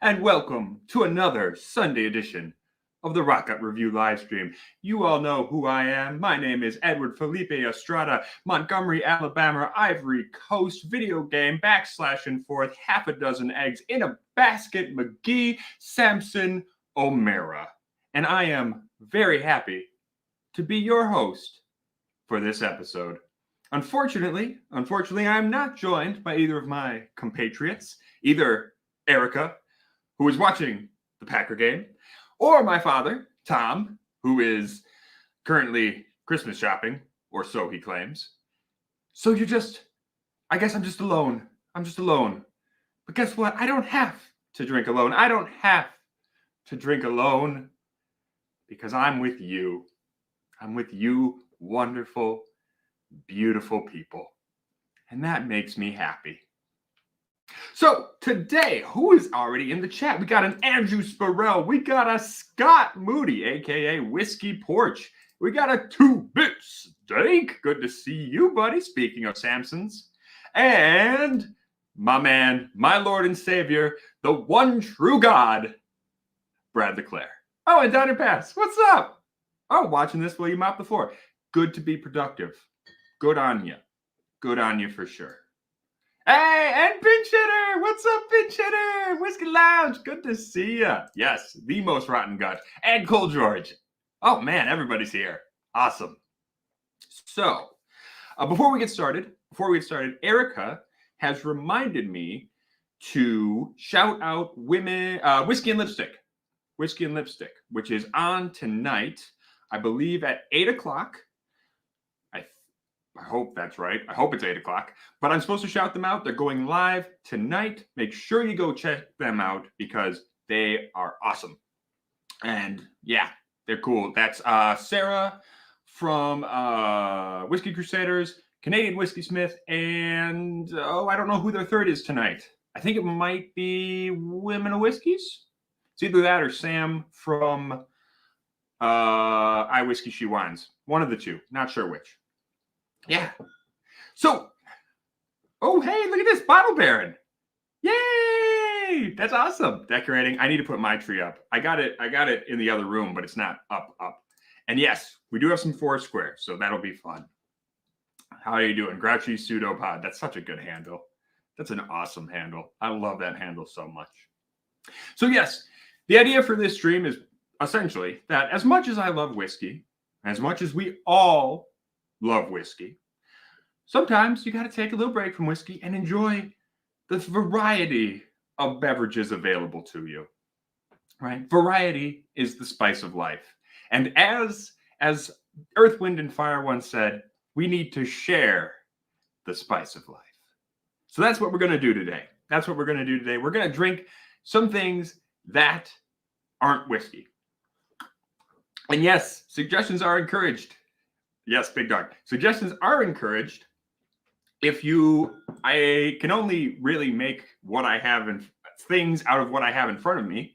and welcome to another Sunday edition of the Rock Cut Review livestream. You all know who I am. My name is Edward Felipe Estrada, Montgomery, Alabama, Ivory Coast, video game, backslash and forth, half a dozen eggs in a basket, McGee, Samson, O'Mara. And I am very happy to be your host for this episode. Unfortunately, I'm not joined by either of my compatriots, either Erica, who is watching the Packer game, or my father, Tom, who is currently Christmas shopping, or so he claims. So I guess I'm just alone. But guess what? I don't have to drink alone. I don't have to drink alone because I'm with you. I'm with you, wonderful, beautiful people. And that makes me happy. So today, who is already in the chat? We got an Andrew Spurrell. We got a Scott Moody, aka Whiskey Porch. We got a 2-bit steak. Good to see you, buddy. Speaking of Samsons. And my man, my Lord and Savior, the one true God, Brad LeClaire. Oh, and Donner Pass. What's up? Oh, watching this while you mop the floor. Good to be productive. Good on you. Good on you for sure. Hey, and Pinch Hitter! What's up, Pinch Hitter? Whiskey Lounge, good to see ya. Yes, the most rotten gut. And Cole George. Oh, man, everybody's here. Awesome. So, before we get started, Erica has reminded me to shout out Whiskey and Lipstick, which is on tonight, I believe at 8 o'clock. I hope that's right. I hope it's 8 o'clock. But I'm supposed to shout them out. They're going live tonight. Make sure you go check them out because they are awesome. And yeah, they're cool. That's Sarah from Whiskey Crusaders, Canadian Whiskey Smith, and I don't know who their third is tonight. I think it might be Women of Whiskeys. It's either that or Sam from I Whiskey She Wines. One of the two. Not sure which. Yeah. So, oh, hey, look at this. Bottle Baron. Yay! That's awesome. Decorating. I need to put my tree up. I got it in the other room, but it's not up. And yes, we do have some Foursquare, so that'll be fun. How are you doing? Grouchy Pseudopod. That's such a good handle. That's an awesome handle. I love that handle so much. So yes, the idea for this stream is essentially that as much as I love whiskey, as much as we all love whiskey, sometimes you got to take a little break from whiskey and enjoy the variety of beverages available to you, right? Variety is the spice of life. And as Earth, Wind, and Fire once said, we need to share the spice of life. So that's what we're going to do today. We're going to drink some things that aren't whiskey. And yes, suggestions are encouraged. Yes, Big Dog. Suggestions are encouraged. I can only really make what I have in things out of what I have in front of me.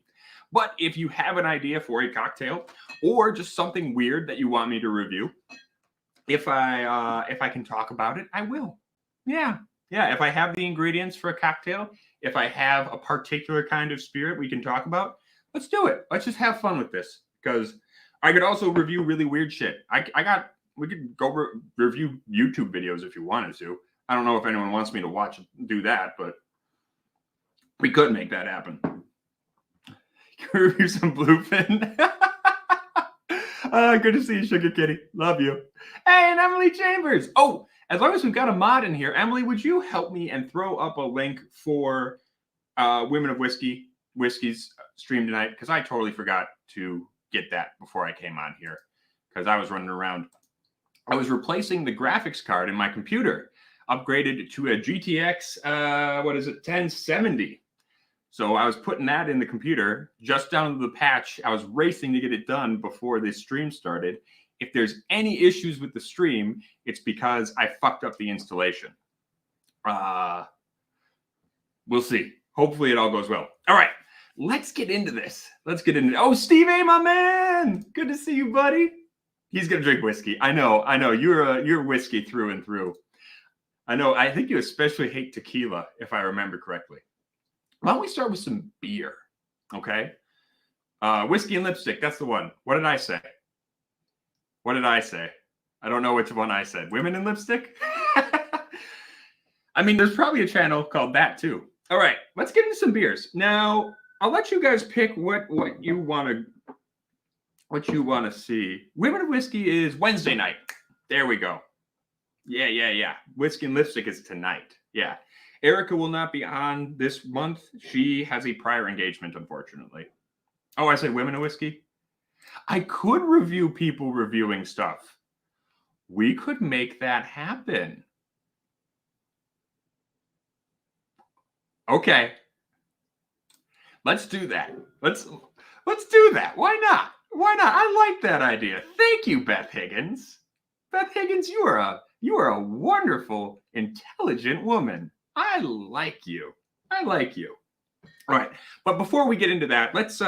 But if you have an idea for a cocktail or just something weird that you want me to review, if I can talk about it, I will. Yeah. If I have the ingredients for a cocktail, if I have a particular kind of spirit we can talk about, let's do it. Let's just have fun with this because I could also review really weird shit. We could go review YouTube videos if you wanted to. I don't know if anyone wants me to do that, but we could make that happen. Can we review some Bluefin? Good to see you, Sugar Kitty. Love you. Hey, and Emily Chambers. Oh, as long as we've got a mod in here, Emily, would you help me and throw up a link for Women of Whiskey's stream tonight? Because I totally forgot to get that before I came on here because I was running around. I was replacing the graphics card in my computer, upgraded to a GTX, 1070. So I was putting that in the computer, just down to the patch. I was racing to get it done before this stream started. If there's any issues with the stream, it's because I fucked up the installation. We'll see. Hopefully it all goes well. All right, let's get into this. Oh, Steve A, my man. Good to see you, buddy. He's gonna drink whiskey. I know. You're whiskey through and through. I know. I think you especially hate tequila, if I remember correctly. Why don't we start with some beer? Okay. Whiskey and lipstick. That's the one. What did I say? What did I say? I don't know which one I said. Women in lipstick? I mean, there's probably a channel called that too. All right, let's get into some beers. Now, I'll let you guys pick what you want to see. Women of Whiskey is Wednesday night. There we go. Yeah. Whiskey and lipstick is tonight. Yeah. Erica will not be on this month. She has a prior engagement, unfortunately. Oh, I said Women of Whiskey? I could review people reviewing stuff. We could make that happen. Okay. Let's do that. Let's do that. Why not? Why not? I like that idea. Thank you, Beth Higgins. Beth Higgins, you are a wonderful, intelligent woman. I like you. All right. But before we get into that, let's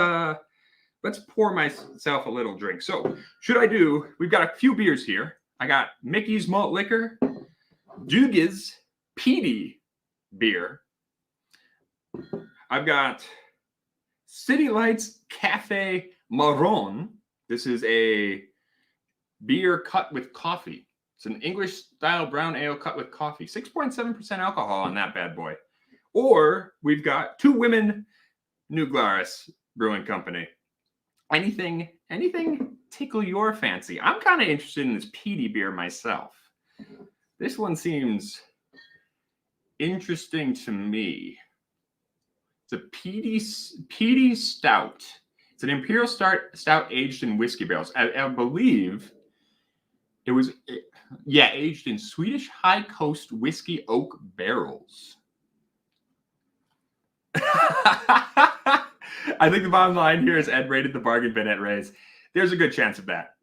pour myself a little drink. So, we've got a few beers here. I got Mickey's Malt Liquor, Dugas Peaty Beer. I've got City Lights Cafe Marron. This is a beer cut with coffee. It's an English-style brown ale cut with coffee. 6.7% alcohol on that bad boy. Or we've got Two Women New Glarus Brewing Company. Anything tickle your fancy? I'm kind of interested in this peaty beer myself. This one seems interesting to me. It's a peaty stout. It's an imperial stout aged in whiskey barrels. I believe it was, aged in Swedish High Coast whiskey oak barrels. I think the bottom line here is Ed rated the bargain bin at Ray's. There's a good chance of that.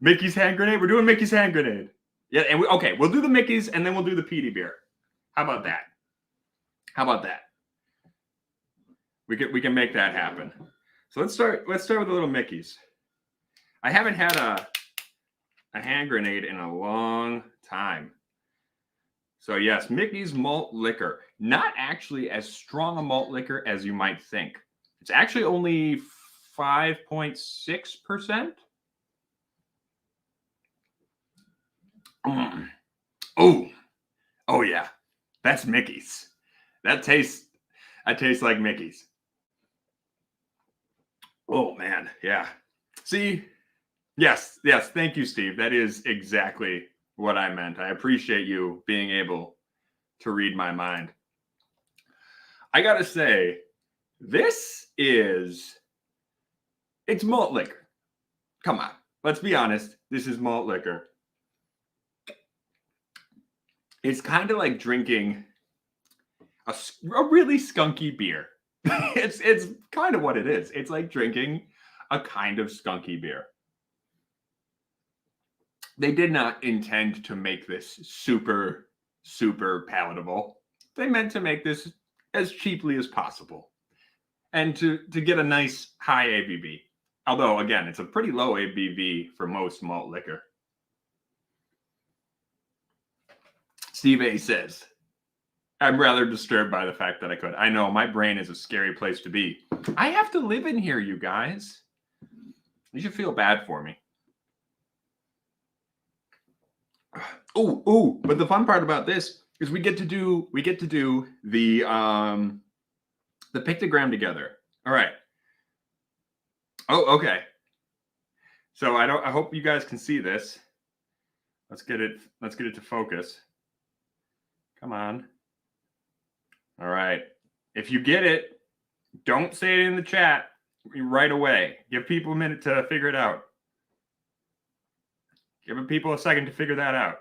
Mickey's hand grenade. We're doing Mickey's hand grenade. Yeah, and we'll do the Mickey's and then we'll do the peaty beer. How about that? We can make that happen. So let's start with a little Mickey's. I haven't had a hand grenade in a long time. So yes, Mickey's Malt Liquor. Not actually as strong a malt liquor as you might think. It's actually only 5.6%. Oh yeah. That's Mickey's. That tastes like Mickey's. Oh man, yeah. See? Yes, thank you, Steve. That is exactly what I meant. I appreciate you being able to read my mind. I gotta say, it's malt liquor. Come on, let's be honest. This is malt liquor. It's kind of like drinking a really skunky beer. It's kind of what it is. It's like drinking a kind of skunky beer. They did not intend to make this super, super palatable. They meant to make this as cheaply as possible and to get a nice high ABV. Although, again, it's a pretty low ABV for most malt liquor. Steve A says, I'm rather disturbed by the fact that I could. I know, my brain is a scary place to be. I have to live in here, you guys. You should feel bad for me. But the fun part about this is we get to do the pictogram together. All right. Oh, okay. So I hope you guys can see this. Let's get it to focus. Come on. All right. If you get it, don't say it in the chat right away. Give people a minute to figure it out. Give people a second to figure that out.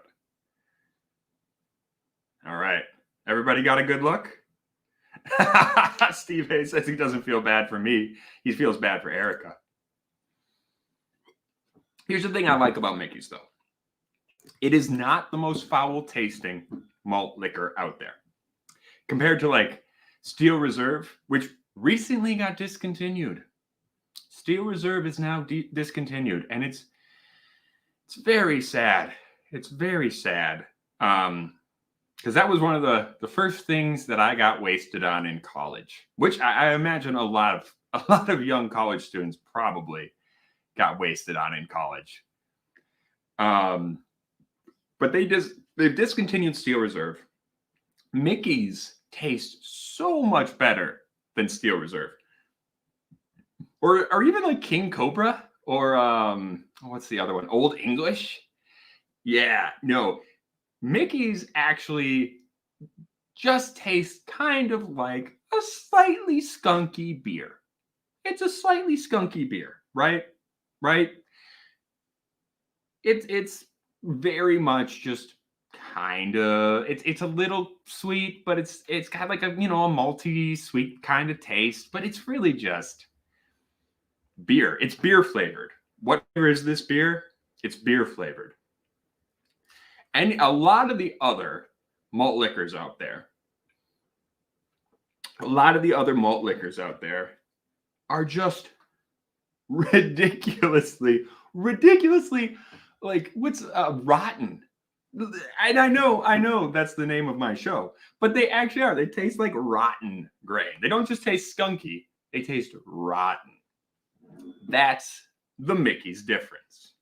All right. Everybody got a good look? Steve Hayes says he doesn't feel bad for me. He feels bad for Erica. Here's the thing I like about Mickey's, though. It is not the most foul tasting malt liquor out there. Compared to like Steel Reserve, which recently got discontinued. Steel Reserve is now discontinued, and it's very sad. It's very sad. because that was one of the first things that I got wasted on in college, which I imagine a lot of young college students probably got wasted on in college. But they've discontinued Steel Reserve. Mickey's taste so much better than Steel Reserve, or even like King Cobra, or what's the other one? Old English. Yeah, no, Mickey's actually just tastes kind of like a slightly skunky beer. It's a slightly skunky beer, right? Right? It's very much just kind of it's a little sweet, but it's got like a a malty sweet kind of taste, but it's really just beer. It's beer flavored. What flavor is this beer? It's beer flavored. And a lot of the other malt liquors out there, are just ridiculously like what's rotten. And I know that's the name of my show, but they actually are. They taste like rotten grain. They don't just taste skunky, they taste rotten. That's the Mickey's difference.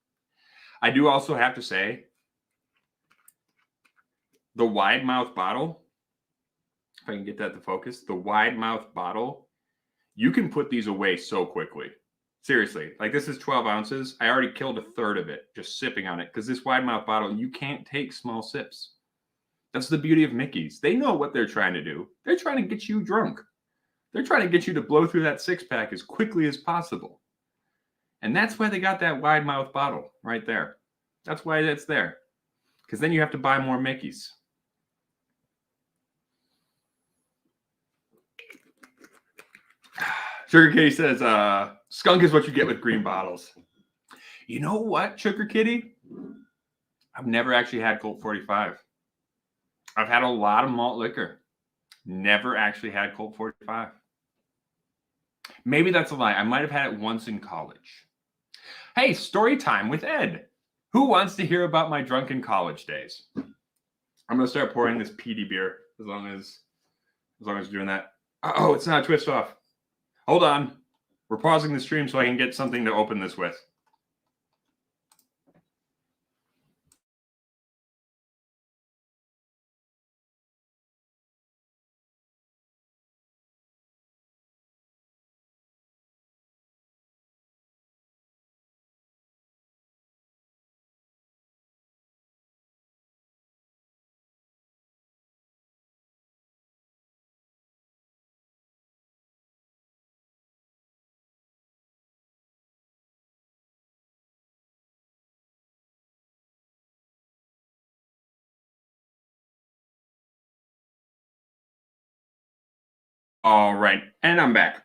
I do also have to say, the wide mouth bottle, if I can get that to focus, the wide mouth bottle, you can put these away so quickly. Seriously, like this is 12 ounces. I already killed a third of it just sipping on it, because this wide mouth bottle, you can't take small sips. That's the beauty of Mickey's. They know what they're trying to do. They're trying to get you drunk. They're trying to get you to blow through that six-pack as quickly as possible. And that's why they got that wide mouth bottle right there. That's why that's there. Because then you have to buy more Mickey's. Sugar Kitty says, skunk is what you get with green bottles. You know what, Sugar Kitty? I've never actually had Colt 45. I've had a lot of malt liquor. Never actually had Colt 45. Maybe that's a lie. I might have had it once in college. Hey, story time with Ed. Who wants to hear about my drunken college days? I'm going to start pouring this peaty beer as long as doing that. Oh, it's not a twist off. Hold on. We're pausing the stream so I can get something to open this with. All right, and I'm back.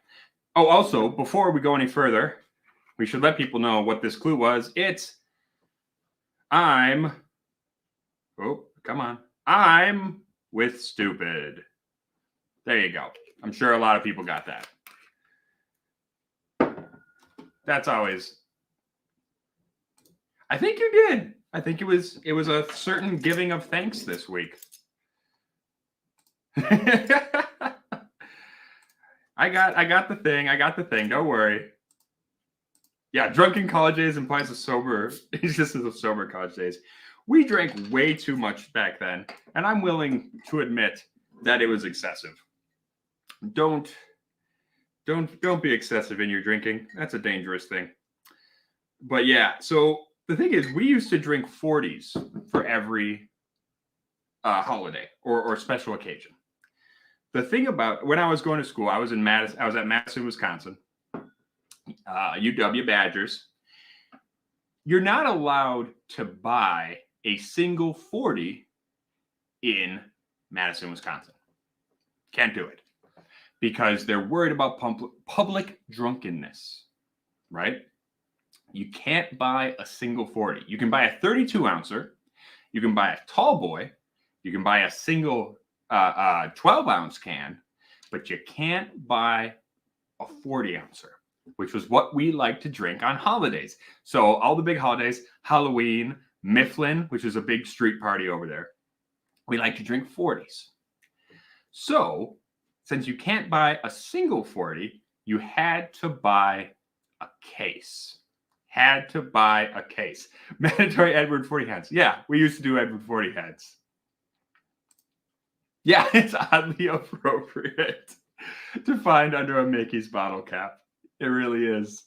Oh, also, before we go any further, we should let people know what this clue was. I'm with stupid. There you go. I'm sure a lot of people got that. That's always. I think you did. I think it was a certain giving of thanks this week. I got the thing. Don't worry. Yeah, drunken college days implies a sober. It's just a sober college days. We drank way too much back then, and I'm willing to admit that it was excessive. Don't be excessive in your drinking. That's a dangerous thing. But yeah, so the thing is, we used to drink 40s for every holiday or special occasion. The thing about when I was going to school, I was at Madison, Wisconsin, UW Badgers. You're not allowed to buy a single 40 in Madison, Wisconsin. Can't do it because they're worried about public drunkenness, right? You can't buy a single 40. You can buy a 32 ouncer. You can buy a tall boy. You can buy a single 12-ounce can, but you can't buy a 40 ouncer, which was what we like to drink on holidays. So all the big holidays, Halloween, Mifflin, which is a big street party over there, we like to drink 40s. So, since you can't buy a single 40, you had to buy a case. Had to buy a case. Mandatory Edward 40 heads. Yeah, we used to do Edward 40 heads. Yeah, it's oddly appropriate to find under a Mickey's bottle cap. It really is.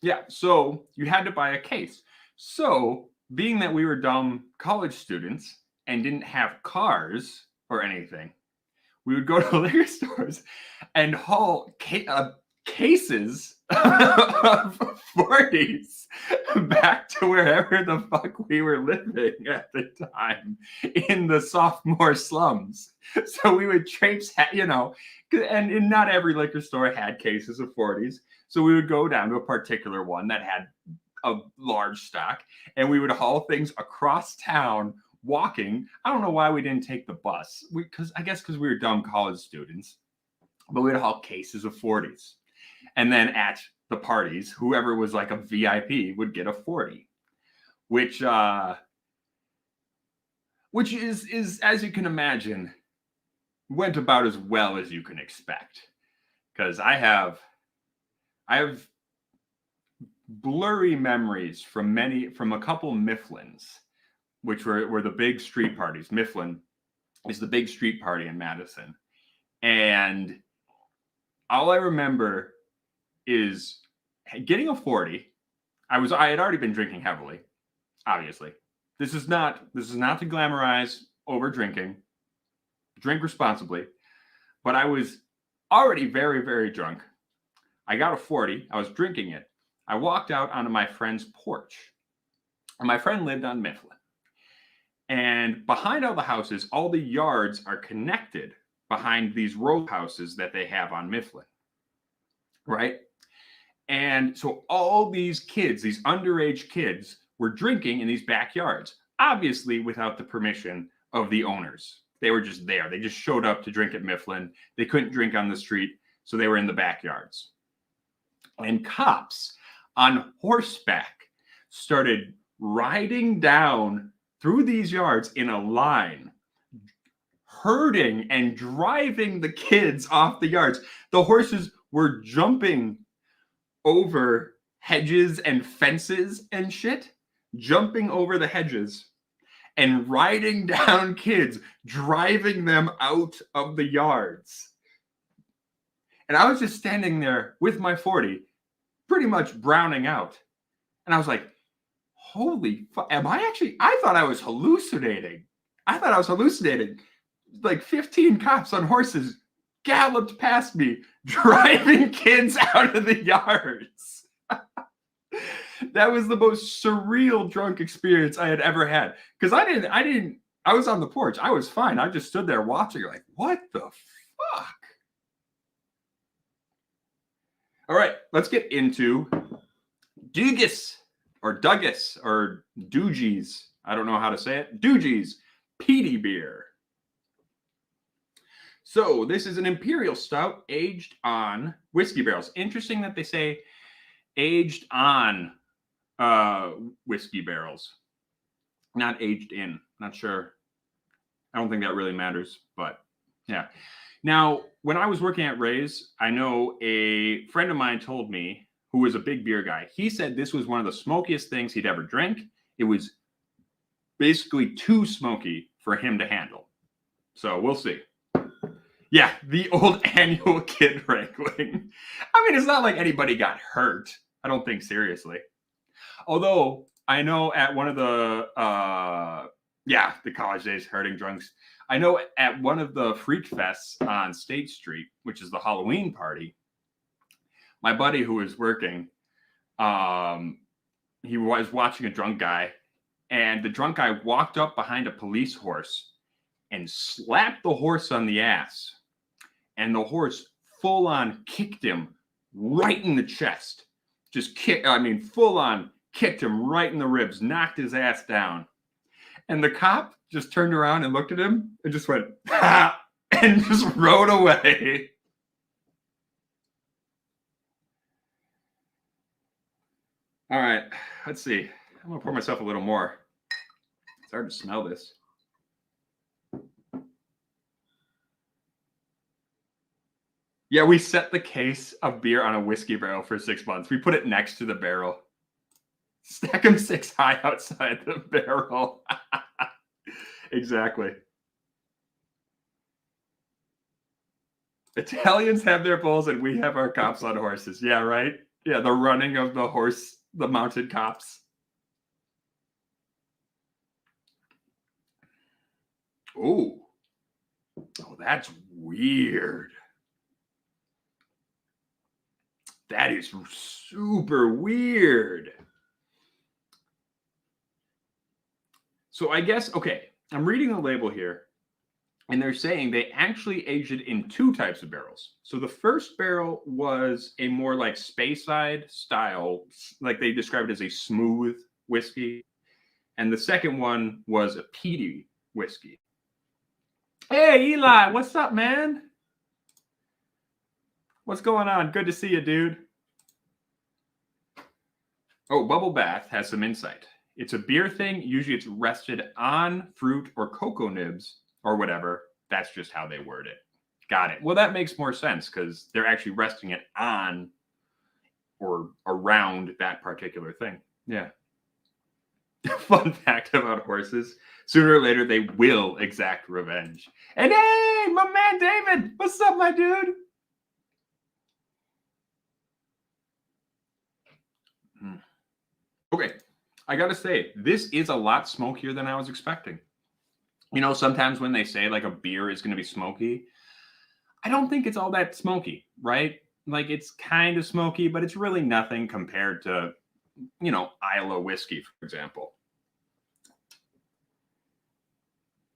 Yeah, so you had to buy a case. So, being that we were dumb college students and didn't have cars or anything, we would go to liquor stores and haul cases of 40s back to wherever the fuck we were living at the time in the sophomore slums. So we would traipse, and not every liquor store had cases of 40s. So we would go down to a particular one that had a large stock, and we would haul things across town walking. I don't know why we didn't take the bus. I guess because we were dumb college students. But we'd haul cases of 40s. And then at the parties, whoever was like a VIP would get a 40, which is, as you can imagine, went about as well as you can expect. Because I have blurry memories from a couple Mifflins, which were the big street parties. Mifflin is the big street party in Madison. And all I remember is getting a 40. I had already been drinking heavily, obviously. This is not to glamorize over drinking. Drink responsibly. But I was already very, very drunk. I got a 40. I was drinking it. I walked out onto my friend's porch. And my friend lived on Mifflin. And behind all the houses, all the yards are connected behind these row houses that they have on Mifflin. Right? And so all these kids, these underage kids, were drinking in these backyards, obviously without the permission of the owners. They were just there. They just showed up to drink at Mifflin. They couldn't drink on the street, so they were in the backyards. And cops on horseback started riding down through these yards in a line, herding and driving the kids off the yards. The horses were jumping over hedges and fences and shit, jumping over the hedges and riding down kids, driving them out of the yards. And I was just standing there with my 40, pretty much browning out. And I was like, holy fuck, I thought I was hallucinating. Like 15 cops on horses galloped past me, driving kids out of the yards. That was the most surreal drunk experience I had ever had. Because I was on the porch. I was fine. I just stood there watching, like, what the fuck? All right, let's get into Douglas or Doogies. I don't know how to say it. Doogies peaty beer. So this is an imperial stout aged on whiskey barrels. Interesting that they say aged on whiskey barrels, not aged in. Not sure. I don't think that really matters, but yeah. Now, when I was working at Ray's, I know a friend of mine told me, who was a big beer guy, he said this was one of the smokiest things he'd ever drank. It was basically too smoky for him to handle. So we'll see. Yeah, the old annual kid wrangling. I mean, it's not like anybody got hurt. I don't think seriously. Although I know at one of the college days hurting drunks, I know at one of the freak fests on State Street, which is the Halloween party, my buddy who was working, he was watching a drunk guy, and the drunk guy walked up behind a police horse and slapped the horse on the ass. And the horse full on kicked him right in the chest. Full on kicked him right in the ribs, knocked his ass down. And the cop just turned around and looked at him and just went, ha, and just rode away. All right, let's see. I'm going to pour myself a little more. It's hard to smell this. Yeah, we set the case of beer on a whiskey barrel for 6 months. We put it next to the barrel. Stack them 6 high outside the barrel. Exactly. Italians have their bulls and we have our cops on horses. Yeah, right? Yeah, the running of the mounted cops. Oh, that's weird. That is super weird. So I guess, okay, I'm reading the label here, and they're saying they actually aged it in 2 types of barrels. So the first barrel was a more like Speyside style, like they described it as a smooth whiskey. And the second one was a peaty whiskey. Hey, Eli, what's up, man? What's going on? Good to see you, dude. Oh, Bubble Bath has some insight. It's a beer thing. Usually it's rested on fruit or cocoa nibs or whatever. That's just how they word it. Got it. Well, that makes more sense because they're actually resting it on or around that particular thing. Yeah. Fun fact about horses. Sooner or later, they will exact revenge. And hey, my man David, what's up, my dude? Okay, I gotta say, this is a lot smokier than I was expecting. You know, sometimes when they say like a beer is gonna be smoky, I don't think it's all that smoky, right? Like it's kind of smoky, but it's really nothing compared to, you know, Isla whiskey, for example.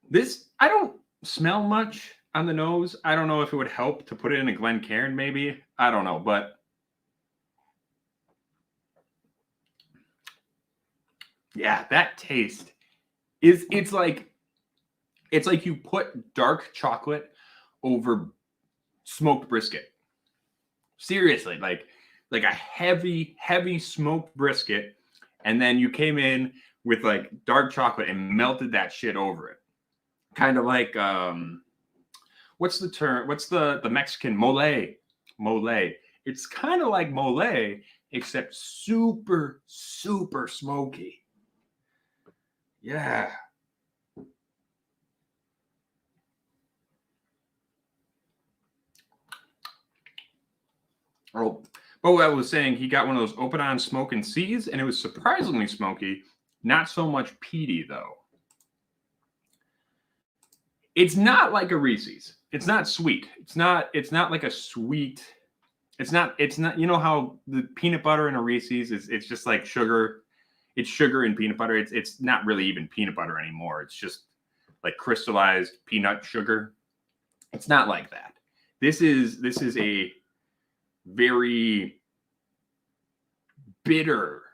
This, I don't smell much on the nose. I don't know if it would help to put it in a Glencairn, maybe. I don't know, but yeah, that taste is it's like you put dark chocolate over smoked brisket. Seriously, like a heavy smoked brisket, and then you came in with like dark chocolate and melted that shit over it. Kind of like what's the term? What's the Mexican mole? Mole. It's kind of like mole, except super smoky. Yeah. Oh, Boat was saying he got one of those open on smoking seas, and it was surprisingly smoky. Not so much peaty though. It's not like a Reese's. It's not sweet. It's not like a sweet. It's not. You know how the peanut butter in a Reese's is. It's just like sugar. It's sugar and peanut butter. It's not really even peanut butter anymore. It's just like crystallized peanut sugar. It's not like that. This is a very bitter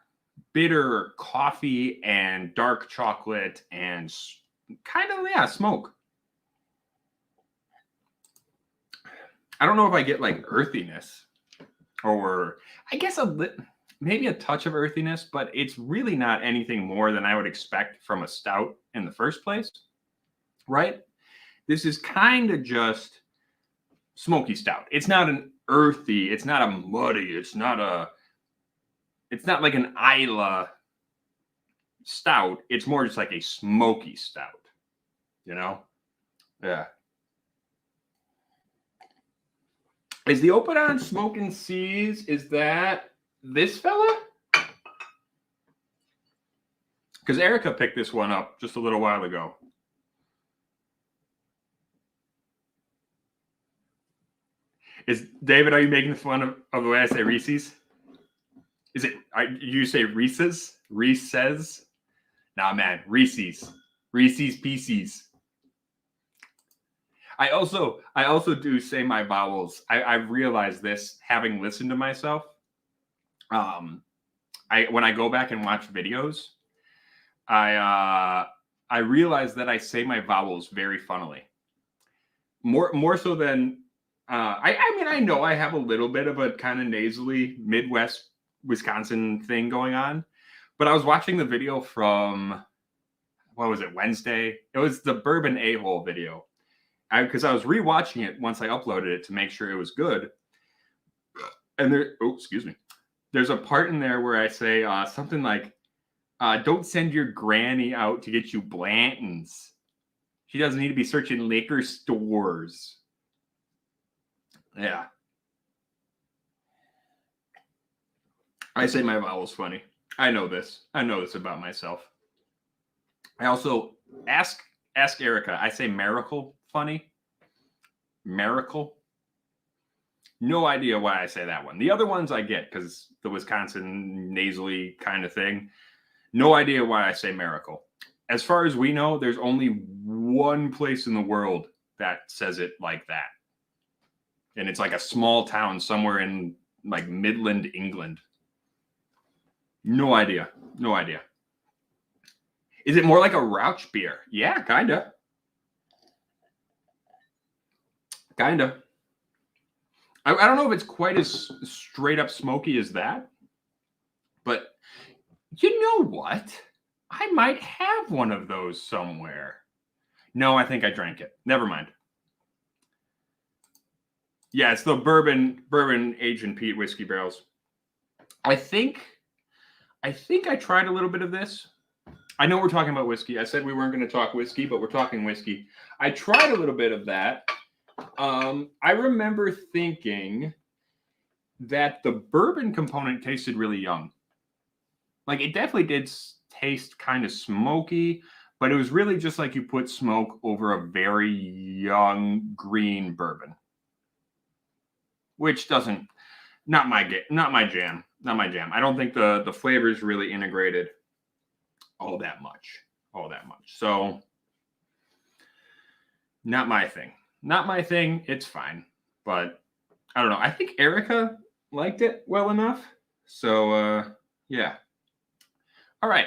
coffee and dark chocolate and kind of smoke. I don't know if I get like earthiness or I guess maybe a touch of earthiness, but it's really not anything more than I would expect from a stout in the first place, right? This is kind of just smoky stout. It's not an earthy, it's not a muddy, it's not like an Isla stout. It's more just like a smoky stout, you know? Yeah. Is the Open on Smoking Seas, is that this fella? Because Erica picked this one up just a little while ago. David, are you making fun of the way I say Reese's? Is it, you say Reese's? Reese's? Nah, man, Reese's. Reese's Pieces. I also do say my vowels. I've realized this having listened to myself. When I go back and watch videos, I realize that I say my vowels very funnily. More so than I mean, I know I have a little bit of a kind of nasally Midwest Wisconsin thing going on, but I was watching the video from, what was it, Wednesday? It was the Bourbon A-Hole video. because I was rewatching it once I uploaded it to make sure it was good. And excuse me. There's a part in there where I say something like, don't send your granny out to get you Blantons. She doesn't need to be searching liquor stores. Yeah. I say my vowel's funny. I know this. I know this about myself. I also ask Erica. I say miracle funny. Miracle. No idea why I say that one. The other ones I get because the Wisconsin nasally kind of thing. No idea why I say miracle. As far as we know, there's only one place in the world that says it like that. And it's like a small town somewhere in like Midland, England. No idea. No idea. Is it more like a Rauch beer? Yeah, kinda. Kinda. I don't know if it's quite as straight up smoky as that. But you know what? I might have one of those somewhere. No, I think I drank it. Never mind. Yeah, it's the bourbon aged in peat whiskey barrels. I think I tried a little bit of this. I know we're talking about whiskey. I said we weren't going to talk whiskey, but we're talking whiskey. I tried a little bit of that. I remember thinking that the bourbon component tasted really young. Like it definitely did taste kind of smoky, but it was really just like you put smoke over a very young green bourbon, which not my jam. I don't think the flavors really integrated all that much. So not my thing. It's fine, but I don't know. I think Erica liked it well enough. So yeah. All right.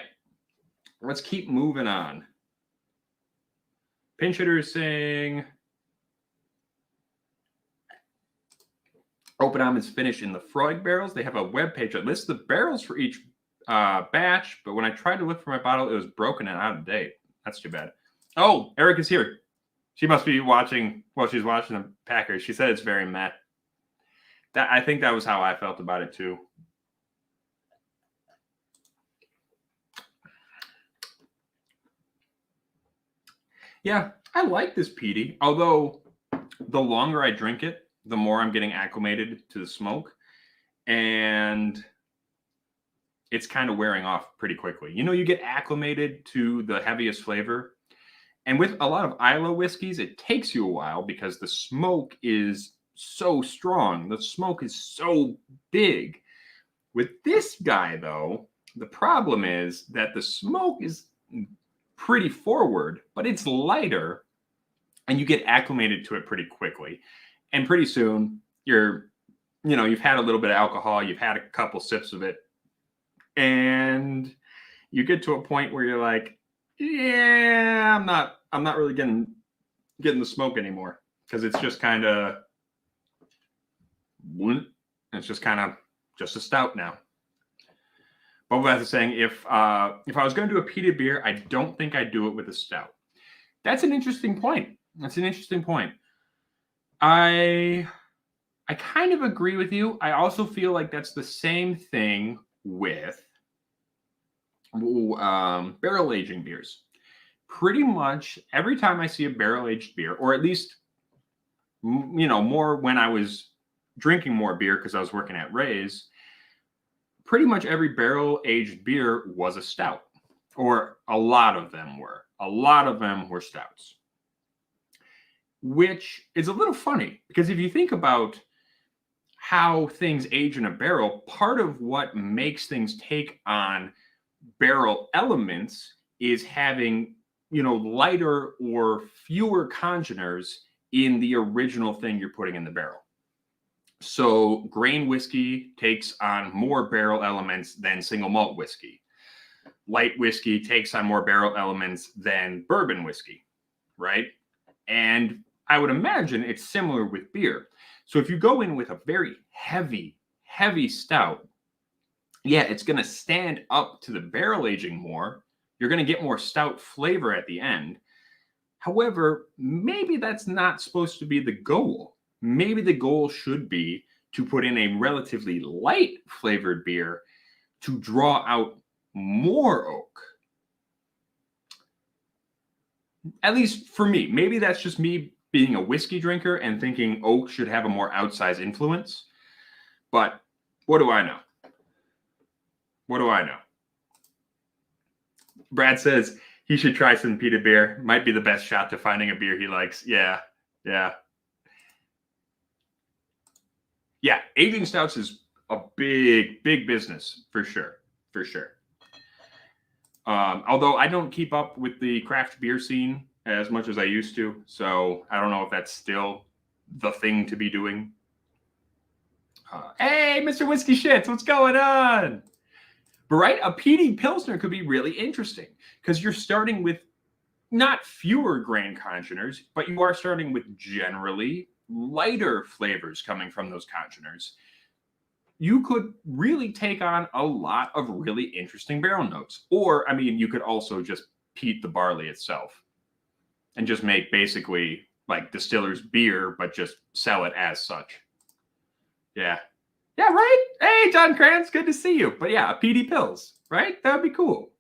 Let's keep moving on. Pinch hitter is saying Open Arm is finished in the Freud barrels. They have a web page that lists the barrels for each batch, but when I tried to look for my bottle, it was broken and out of date. That's too bad. Oh, Erica's here. She must be watching. Well, she's watching the Packers. She said it's very meh. I think that was how I felt about it too. Yeah, I like this peaty. Although the longer I drink it, the more I'm getting acclimated to the smoke, and it's kind of wearing off pretty quickly. You know, you get acclimated to the heaviest flavor. And with a lot of Islay whiskeys, it takes you a while because the smoke is so strong. The smoke is so big. With this guy, though, the problem is that the smoke is pretty forward, but it's lighter, and you get acclimated to it pretty quickly. And pretty soon, you've had a little bit of alcohol, you've had a couple sips of it, and you get to a point where you're like, yeah, I'm not really getting the smoke anymore, because it's just kind of, it's just kind of just a stout now. But what I was saying, if I was going to do a peated beer, I don't think I'd do it with a stout. That's an interesting point. I kind of agree with you. I also feel like that's the same thing with barrel aging beers. Pretty much every time I see a barrel aged beer, or at least, more when I was drinking more beer because I was working at Ray's, pretty much every barrel aged beer was a stout, or a lot of them were. A lot of them were stouts, which is a little funny because if you think about how things age in a barrel, part of what makes things take on barrel elements is having, lighter or fewer congeners in the original thing you're putting in the barrel. So grain whiskey takes on more barrel elements than single malt whiskey. Light whiskey takes on more barrel elements than bourbon whiskey, right? And I would imagine it's similar with beer. So if you go in with a very heavy stout, yeah, it's going to stand up to the barrel aging more. You're going to get more stout flavor at the end. However, maybe that's not supposed to be the goal. Maybe the goal should be to put in a relatively light flavored beer to draw out more oak. At least for me. Maybe that's just me being a whiskey drinker and thinking oak should have a more outsized influence. But what do I know? What do I know? Brad says he should try some peated beer. Might be the best shot to finding a beer he likes. Yeah. Aging stouts is a big business for sure. Although I don't keep up with the craft beer scene as much as I used to, so I don't know if that's still the thing to be doing. Hey, Mr. Whiskey Shits, what's going on? But right, a peaty Pilsner could be really interesting because you're starting with not fewer grain congeners, but you are starting with generally lighter flavors coming from those congeners. You could really take on a lot of really interesting barrel notes. Or, I mean, you could also just peat the barley itself and just make basically like distiller's beer, but just sell it as such. Yeah, right? Hey, John Krantz, good to see you. But yeah, a peaty Pils, right? That would be cool.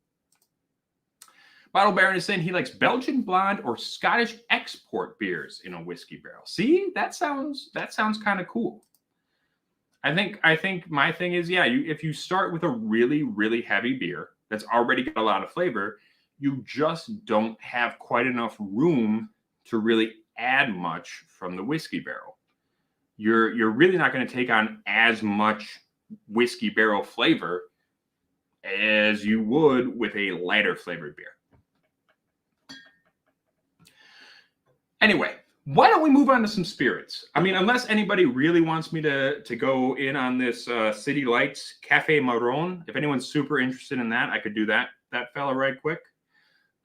Bottle Baron is saying he likes Belgian blonde or Scottish export beers in a whiskey barrel. See, that sounds kind of cool. I think my thing is, if you start with a really heavy beer that's already got a lot of flavor, you just don't have quite enough room to really add much from the whiskey barrel. You're really not going to take on as much whiskey barrel flavor as you would with a lighter flavored beer. Anyway, why don't we move on to some spirits? I mean, unless anybody really wants me to go in on this City Lights Cafe Marron. If anyone's super interested in that, I could do that fella right quick.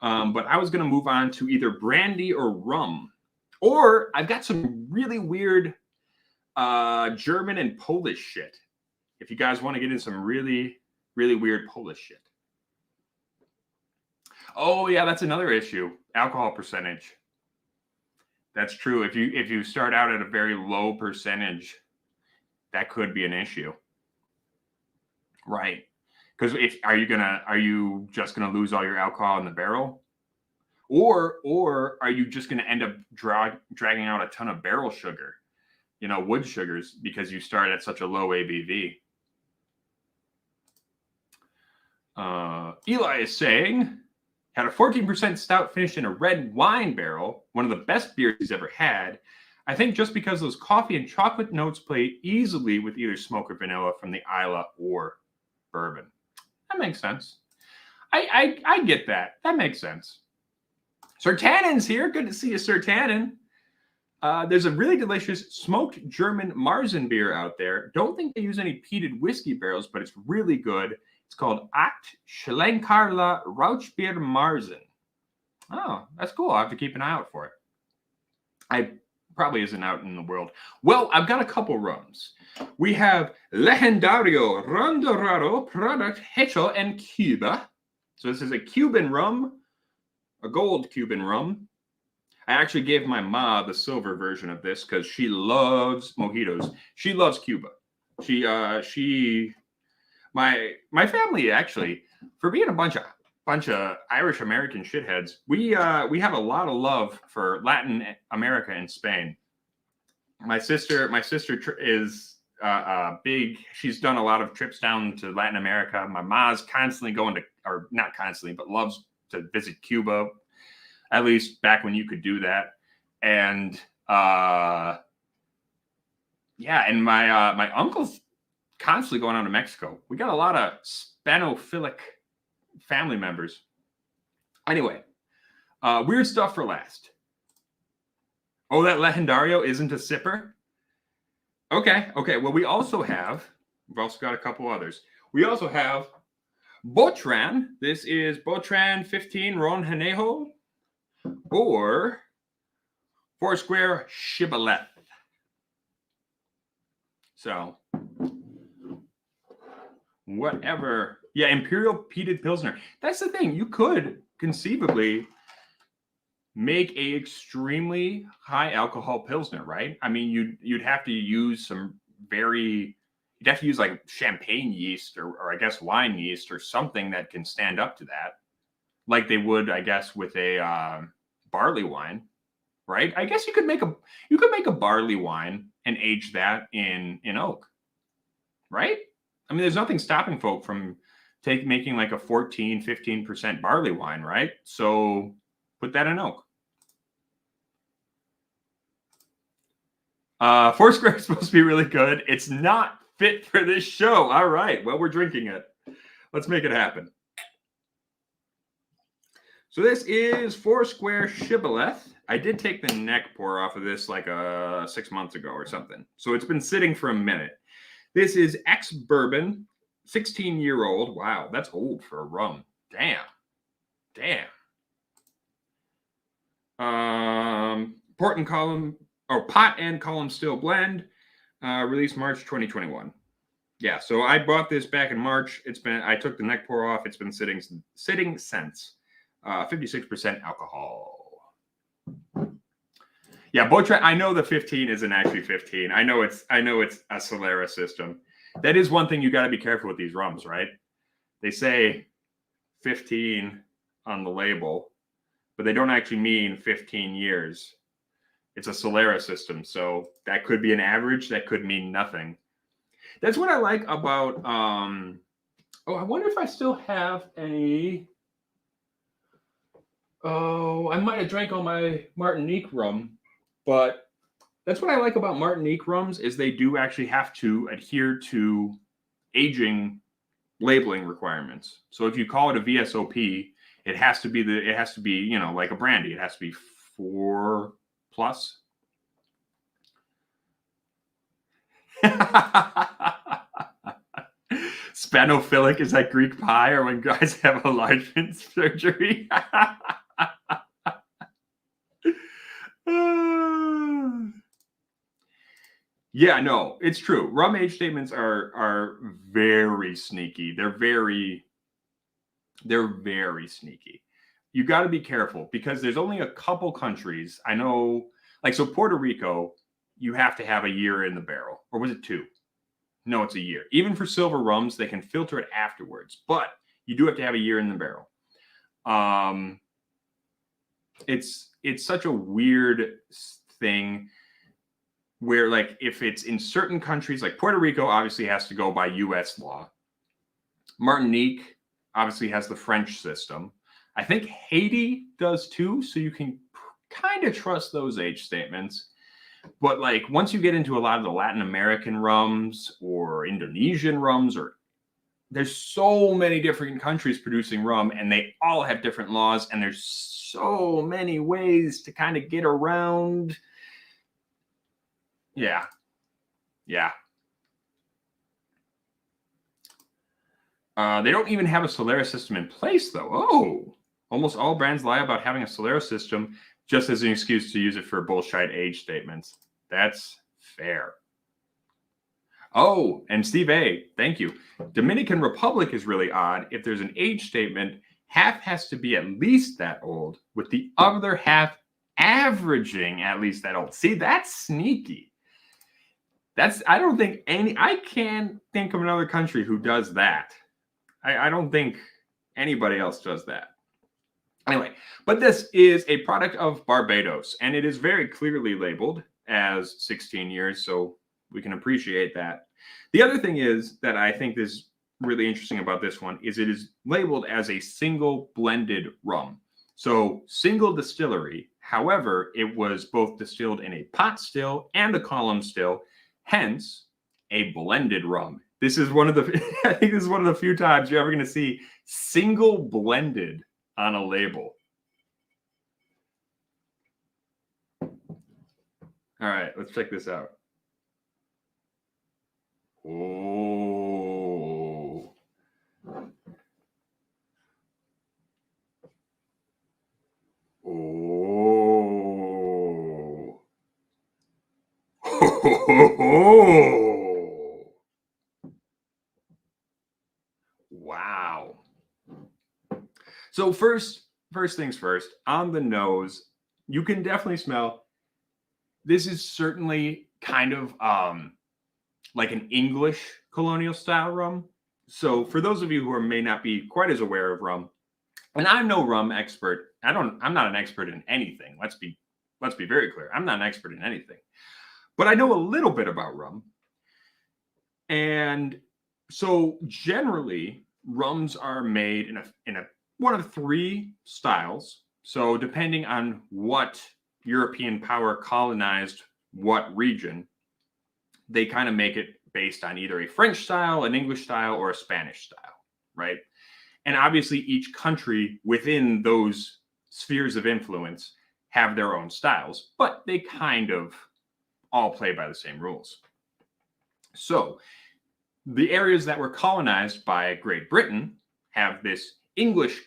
But I was going to move on to either brandy or rum. Or I've got some really weird German and Polish shit. If you guys want to get in some really weird Polish shit. Oh, yeah, that's another issue. Alcohol percentage. That's true. If you start out at a very low percentage, that could be an issue. Right. Because are you just gonna lose all your alcohol in the barrel? Or are you just gonna end up dragging out a ton of barrel sugar, wood sugars, because you start at such a low ABV? Eli is saying, had a 14% stout finished in a red wine barrel, one of the best beers he's ever had. I think just because those coffee and chocolate notes play easily with either smoke or vanilla from the Isla or bourbon. That makes sense. I get that. That makes sense. Sir Tannen's here. Good to see you, Sir Tannen. There's a really delicious smoked German Marzen beer out there. Don't think they use any peated whiskey barrels, but it's really good. It's called Acht Schlenkerla Rauchbier Marzen. Oh, that's cool. I'll have to keep an eye out for it. I probably isn't out in the world. Well, I've got a couple rums. We have Legendario Rondorado product hecho en Cuba. So this is a Cuban rum, a gold Cuban rum. I actually gave my ma the silver version of this because she loves mojitos. She loves Cuba. My family, actually, for being a bunch of Irish American shitheads, we have a lot of love for Latin America and Spain. My sister is big. She's done a lot of trips down to Latin America. My ma's constantly going to, or not constantly, but loves to visit Cuba. At least back when you could do that. And and my uncle's constantly going on to Mexico. We got a lot of Spanophilic family members. Anyway, weird stuff for last. Oh, that Legendario isn't a sipper? Okay. Well, we've also got a couple others. We also have Botran. This is Botran 15 Ron Hanejo or Foursquare Shibboleth. So, whatever. Yeah, Imperial Peated Pilsner. That's the thing. You could conceivably make a extremely high alcohol Pilsner, right? I mean, you'd have to use you'd have to use like champagne yeast or I guess wine yeast or something that can stand up to that, like they would, I guess, with a barley wine, right? I guess you could make a barley wine and age that in oak, right? I mean, there's nothing stopping folk from making like a 14-15% barley wine, right? So put that in oak. Foursquare is supposed to be really good. It's not fit for this show. All right. Well, we're drinking it. Let's make it happen. So this is Foursquare Shibboleth. I did take the neck pour off of this like 6 months ago or something. So it's been sitting for a minute. This is ex-bourbon, 16-year-old. Wow, that's old for a rum. Damn. Pot and column still blend. Released March 2021. Yeah, so I bought this back in March. I took the neck pour off. It's been sitting since. 56% alcohol. Yeah, Botre. I know the 15 isn't actually 15. I know it's a Solera system. That is one thing you got to be careful with these rums, right? They say 15 on the label, but they don't actually mean 15 years. It's a Solera system, so that could be an average. That could mean nothing. That's what I like about. I wonder if I still have any. Oh, I might have drank all my Martinique rum, but that's what I like about Martinique rums is they do actually have to adhere to aging labeling requirements. So if you call it a VSOP, it has to be like a brandy. It has to be 4+. Spanophilic is that Greek pie or when guys have enlargement surgery? Yeah, no, it's true. Rum age statements are very sneaky. They're very sneaky. You got to be careful because there's only a couple countries I know. Like so, Puerto Rico, you have to have a year in the barrel, or was it 2? No, it's a year. Even for silver rums, they can filter it afterwards, but you do have to have a year in the barrel. It's such a weird thing where, like, if it's in certain countries, like Puerto Rico obviously has to go by U.S. law. Martinique obviously has the French system. I think Haiti does too, so you can kind of trust those age statements. But like once you get into a lot of the Latin American rums or Indonesian rums, or there's so many different countries producing rum and they all have different laws and there's so many ways to kind of get around. Yeah. They don't even have a Solera system in place though. Oh, almost all brands lie about having a Solera system just as an excuse to use it for bullshit age statements. That's fair. Oh, and Steve A, thank you. Dominican Republic is really odd. If there's an age statement, half has to be at least that old, with the other half averaging at least that old. See, that's sneaky. I can't think of another country who does that. I don't think anybody else does that. Anyway, but this is a product of Barbados, and it is very clearly labeled as 16 years, so we can appreciate that. The other thing is that I think is really interesting about this one is it is labeled as a single blended rum. So single distillery, however, it was both distilled in a pot still and a column still, hence a blended rum. This is one of the I think this is one of the few times you're ever going to see single blended on a label. All right, let's check this out. Oh. Oh. Wow. So first things first, on the nose, you can definitely smell. This is certainly kind of like an English colonial style rum. So for those of you who may not be quite as aware of rum, and I'm no rum expert. I'm not an expert in anything. Let's be very clear. I'm not an expert in anything. But I know a little bit about rum. And so generally rums are made in a one of three styles. So depending on what European power colonized what region, they kind of make it based on either a French style, an English style, or a Spanish style, right? And obviously each country within those spheres of influence have their own styles, but they kind of all play by the same rules. So the areas that were colonized by Great Britain have this English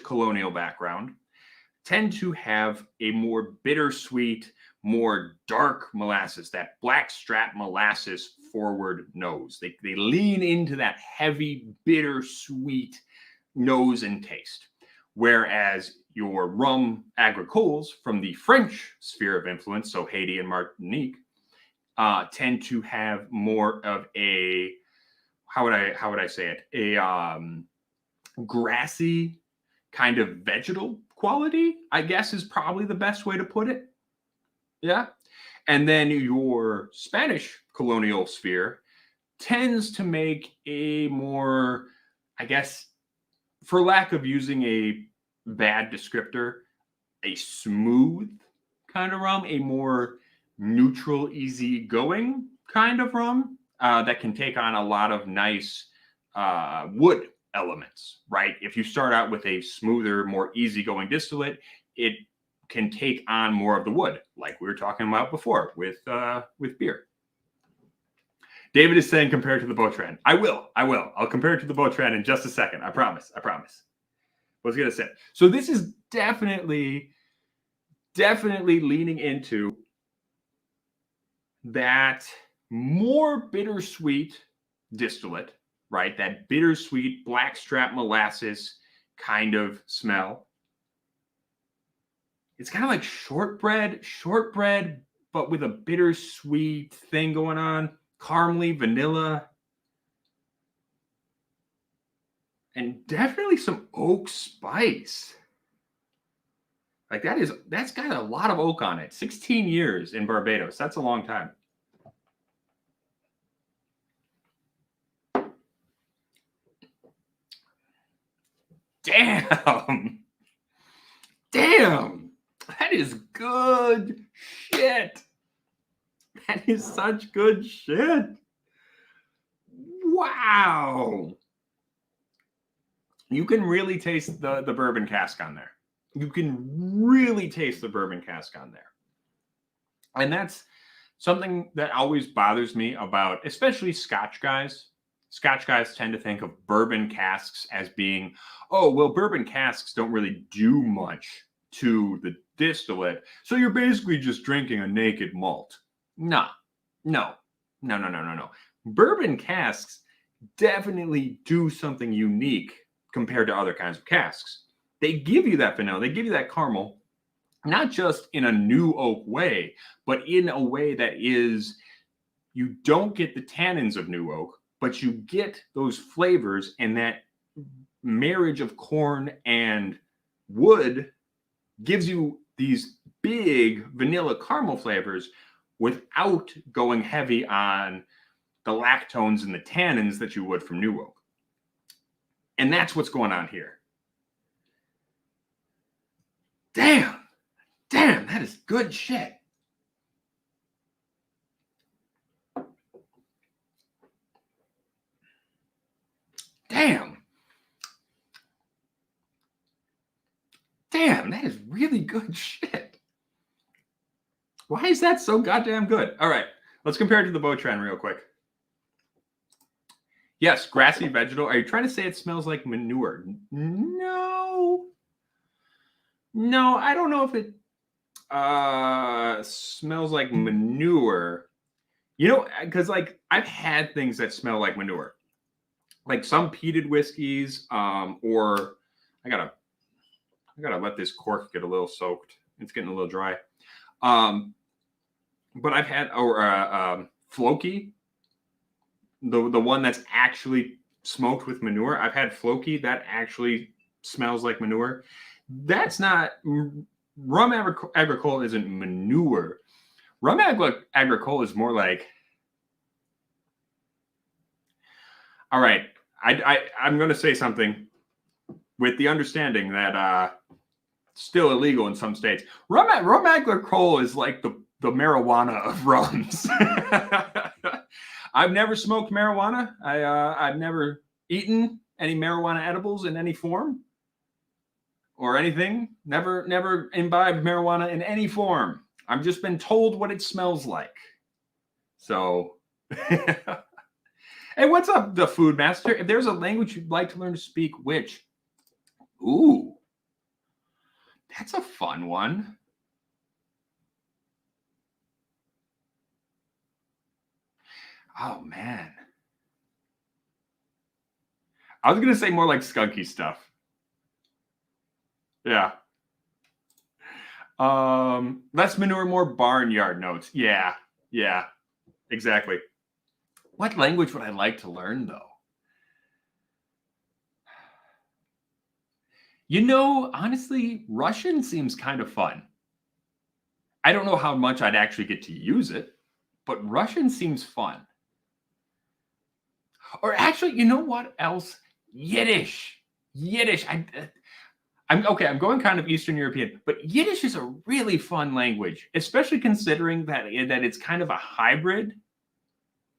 colonial background, tend to have a more bittersweet, more dark molasses, that blackstrap molasses forward nose. They lean into that heavy, bittersweet nose and taste. Whereas your rum agricoles from the French sphere of influence, so Haiti and Martinique, tend to have more of a, how would I say it, a grassy kind of vegetal quality, I guess is probably the best way to put it. Yeah. And then your Spanish colonial sphere tends to make a more, I guess, for lack of using a bad descriptor, a smooth kind of rum, a more neutral, easygoing kind of rum that can take on a lot of nice wood elements, right? If you start out with a smoother, more easygoing distillate, it can take on more of the wood, like we were talking about before with beer. David is saying compared to the Botran. I will. I'll compare it to the Botran in just a second. I promise. What's gonna say? So this is definitely leaning into that more bittersweet distillate, right? That bittersweet blackstrap molasses kind of smell. It's kind of like shortbread, but with a bittersweet thing going on. Caramely, vanilla. And definitely some oak spice. Like that's got a lot of oak on it. 16 years in Barbados. That's a long time. Damn. That is good shit. That is such good shit. Wow. You can really taste the bourbon cask on there. You can really taste the bourbon cask on there. And that's something that always bothers me about, especially Scotch guys. Scotch guys tend to think of bourbon casks as being, oh, well, bourbon casks don't really do much to the distillate. So you're basically just drinking a naked malt. No. Bourbon casks definitely do something unique compared to other kinds of casks. They give you that vanilla, they give you that caramel, not just in a new oak way, but in a way that is, you don't get the tannins of new oak, but you get those flavors, and that marriage of corn and wood gives you these big vanilla caramel flavors without going heavy on the lactones and the tannins that you would from new oak. And that's what's going on here. Damn, that is good shit. Damn, that is really good shit. Why is that so goddamn good? All right, let's compare it to the Botran real quick. Yes, grassy vegetal. Are you trying to say it smells like manure? No, I don't know if it smells like manure. You know, because like I've had things that smell like manure, like some peated whiskeys, or I gotta let this cork get a little soaked. It's getting a little dry. But I've had Floki, the one that's actually smoked with manure. I've had Floki that actually smells like manure. That's not rum agricole isn't manure. Rum agricole is more like. All right, I'm going to say something with the understanding that still illegal in some states. Rum agricole is like the marijuana of rums. I've never smoked marijuana. I've never eaten any marijuana edibles in any form or anything. Never imbibed marijuana in any form. I've just been told what it smells like. So, hey, what's up, the Food Master? If there's a language you'd like to learn to speak, which? Ooh, that's a fun one. Oh, man. I was going to say more like skunky stuff. Yeah. Less manure, more barnyard notes. Yeah. Yeah. Exactly. What language would I like to learn, though? You know, honestly, Russian seems kind of fun. I don't know how much I'd actually get to use it, but Russian seems fun. Or actually, you know what else? Yiddish. I'm going kind of Eastern European, but Yiddish is a really fun language, especially considering that it's kind of a hybrid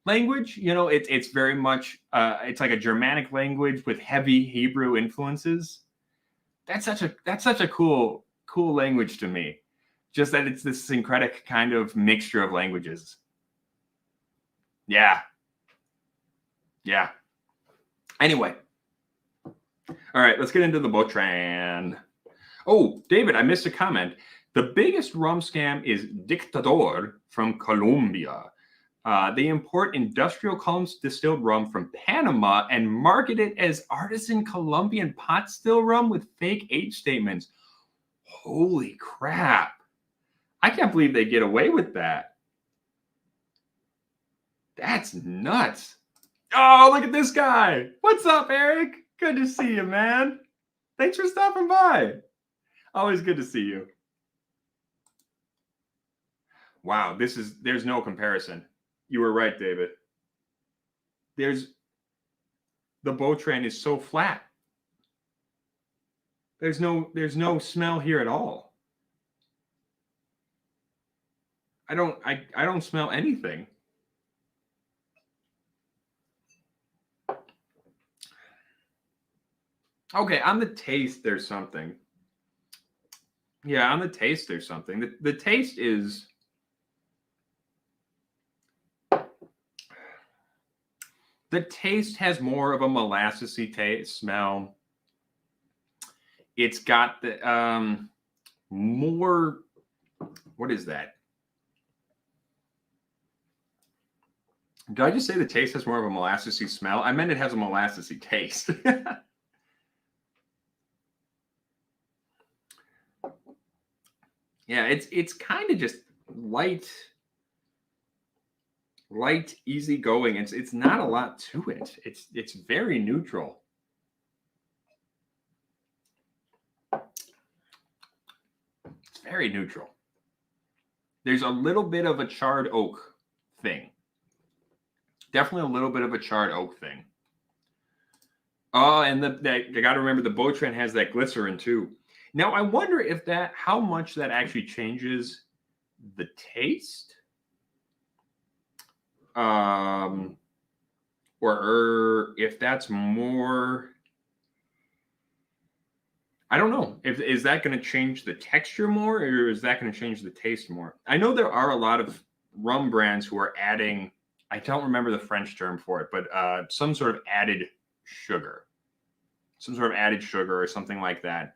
language. You know, it's very much it's like a Germanic language with heavy Hebrew influences. That's such a cool language to me. Just that it's this syncretic kind of mixture of languages. Yeah. Anyway. All right, let's get into the Botran. Oh, David, I missed a comment. The biggest rum scam is Dictador from Colombia. They import industrial columns distilled rum from Panama and market it as artisan Colombian pot still rum with fake age statements. Holy crap. I can't believe they get away with that. That's nuts. Oh, look at this guy. What's up, Eric? Good to see you, man. Thanks for stopping by. Always good to see you. Wow, there's no comparison. You were right, David. The Botran is so flat. There's no smell here at all. I don't smell anything. Okay, on the taste, there's something. Yeah, on the taste, there's something. The taste is... The taste has more of a molassesy taste smell. It's got the more... What is that? Did I just say the taste has more of a molassesy smell? I meant it has a molassesy taste. Yeah, it's kind of just light, easygoing. It's not a lot to it. It's very neutral. It's very neutral. There's a little bit of a charred oak thing. Definitely a little bit of a charred oak thing. Oh, and you got to remember the Botran has that glycerin too. Now, I wonder if how much that actually changes the taste. Or if that's more... I don't know. Is that going to change the texture more, or is that going to change the taste more? I know there are a lot of rum brands who are adding... I don't remember the French term for it, but some sort of added sugar. Some sort of added sugar or something like that.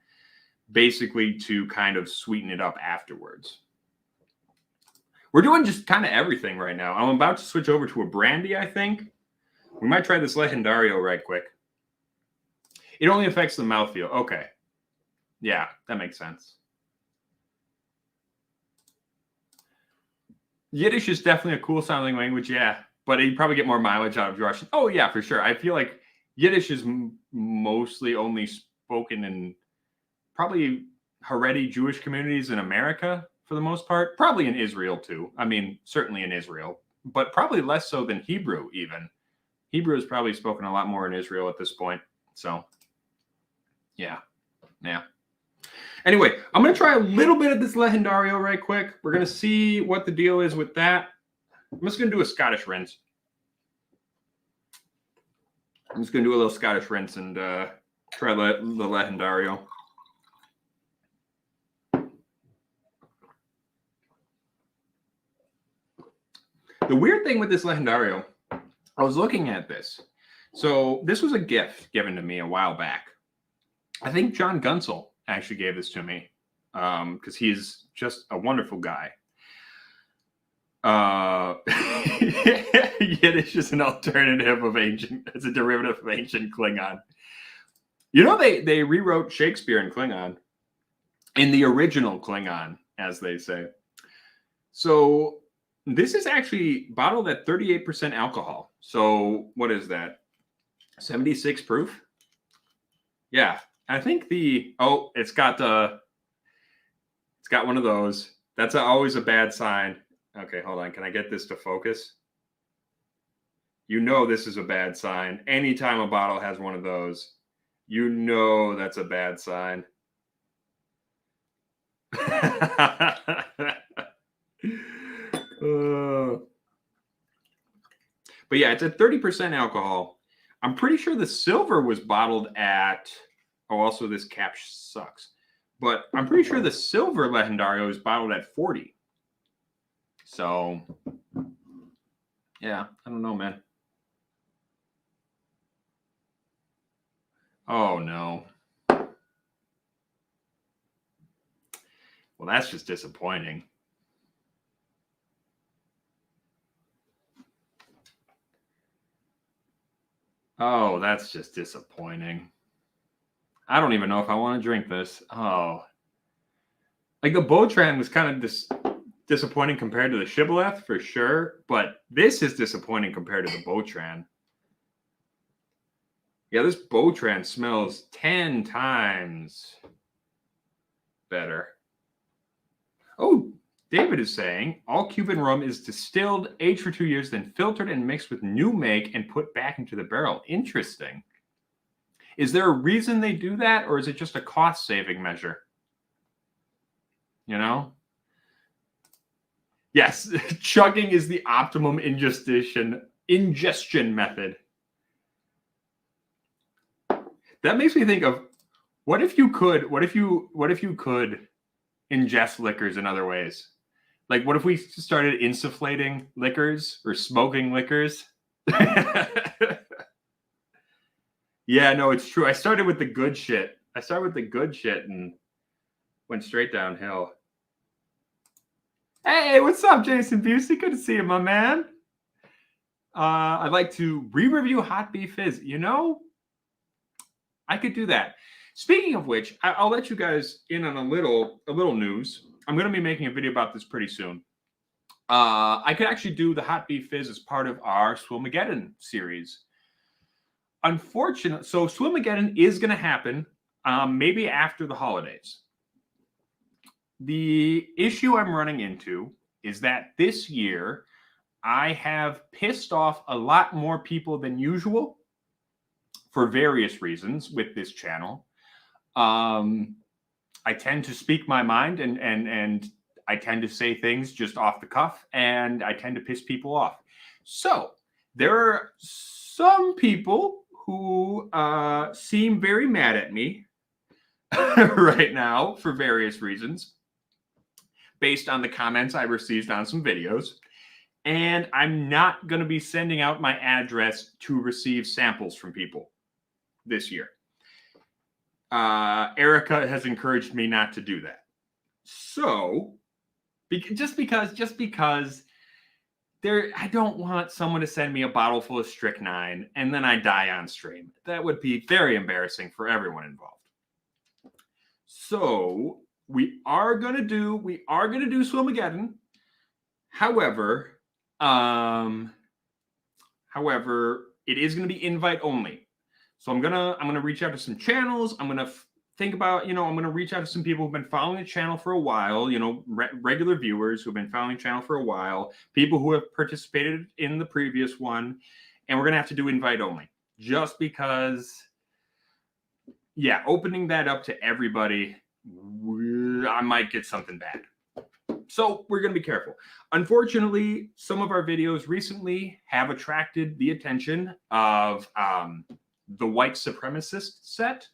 Basically to kind of sweeten it up afterwards. We're doing just kind of everything right now. I'm about to switch over to a brandy, I think. We might try this Legendario right quick. It only affects the mouthfeel. Okay. Yeah, that makes sense. Yiddish is definitely a cool sounding language, yeah. But you probably get more mileage out of Russian. Oh, yeah, for sure. I feel like Yiddish is mostly only spoken in probably Haredi Jewish communities in America for the most part. Probably in Israel, too. I mean, certainly in Israel. But probably less so than Hebrew, even. Hebrew is probably spoken a lot more in Israel at this point. So, yeah. Yeah. Anyway, I'm going to try a little bit of this Legendario right quick. We're going to see what the deal is with that. I'm just going to do a Scottish rinse. I'm just going to do a little Scottish rinse and try the Legendario. The weird thing with this Legendario, I was looking at this. So this was a gift given to me a while back. I think John Gunsel actually gave this to me because he's just a wonderful guy. Yiddish is an alternative of ancient. It's a derivative of ancient Klingon. You know, they rewrote Shakespeare in Klingon, in the original Klingon, as they say. So this is actually bottled at 38% alcohol. So what is that? 76 proof? Yeah, I think it's got one of those. That's always a bad sign. Okay, hold on. Can I get this to focus? You know this is a bad sign. Anytime a bottle has one of those, you know that's a bad sign. But yeah, it's at 30% alcohol. I'm pretty sure the silver was bottled at... Oh, also this cap sucks. But I'm pretty sure the silver Legendario is bottled at 40. So, yeah, I don't know, man. Oh, no. Well, that's just disappointing. Oh, that's just disappointing. I don't even know if I want to drink this. Oh. Like the Botran was kind of disappointing compared to the Shibboleth for sure, but this is disappointing compared to the Botran. Yeah, this Botran smells 10 times better. Oh, David is saying all Cuban rum is distilled, aged for 2 years, then filtered and mixed with new make and put back into the barrel. Interesting. Is there a reason they do that, or is it just a cost-saving measure? You know? Yes, chugging is the optimum ingestion method. That makes me think of what if you could ingest liquors in other ways? Like, what if we started insufflating liquors or smoking liquors? Yeah, no, it's true. I started with the good shit. And went straight downhill. Hey, what's up, Jason Busey? Good to see you, my man. I'd like to re-review Hot Beef Fizz. You know, I could do that. Speaking of which, I'll let you guys in on a little news. I'm going to be making a video about this pretty soon. I could actually do the Hot Beef Fizz as part of our Swilmageddon series. Unfortunately, so Swilmageddon is going to happen maybe after the holidays. The issue I'm running into is that this year I have pissed off a lot more people than usual for various reasons with this channel. I tend to speak my mind and I tend to say things just off the cuff, and I tend to piss people off. So there are some people who seem very mad at me right now for various reasons, based on the comments I received on some videos. And I'm not going to be sending out my address to receive samples from people this year. Erica has encouraged me not to do that. So, just because I don't want someone to send me a bottle full of strychnine and then I die on stream. That would be very embarrassing for everyone involved. So we are gonna do Swilmageddon. However, it is going to be invite only. So I'm gonna reach out to some channels. I'm gonna think about, I'm gonna reach out to some people who've been following the channel for a while. Regular viewers who've been following the channel for a while, people who have participated in the previous one, and we're gonna have to do invite only, just because. Yeah, opening that up to everybody, I might get something bad. So we're going to be careful. Unfortunately, some of our videos recently have attracted the attention of the white supremacist set,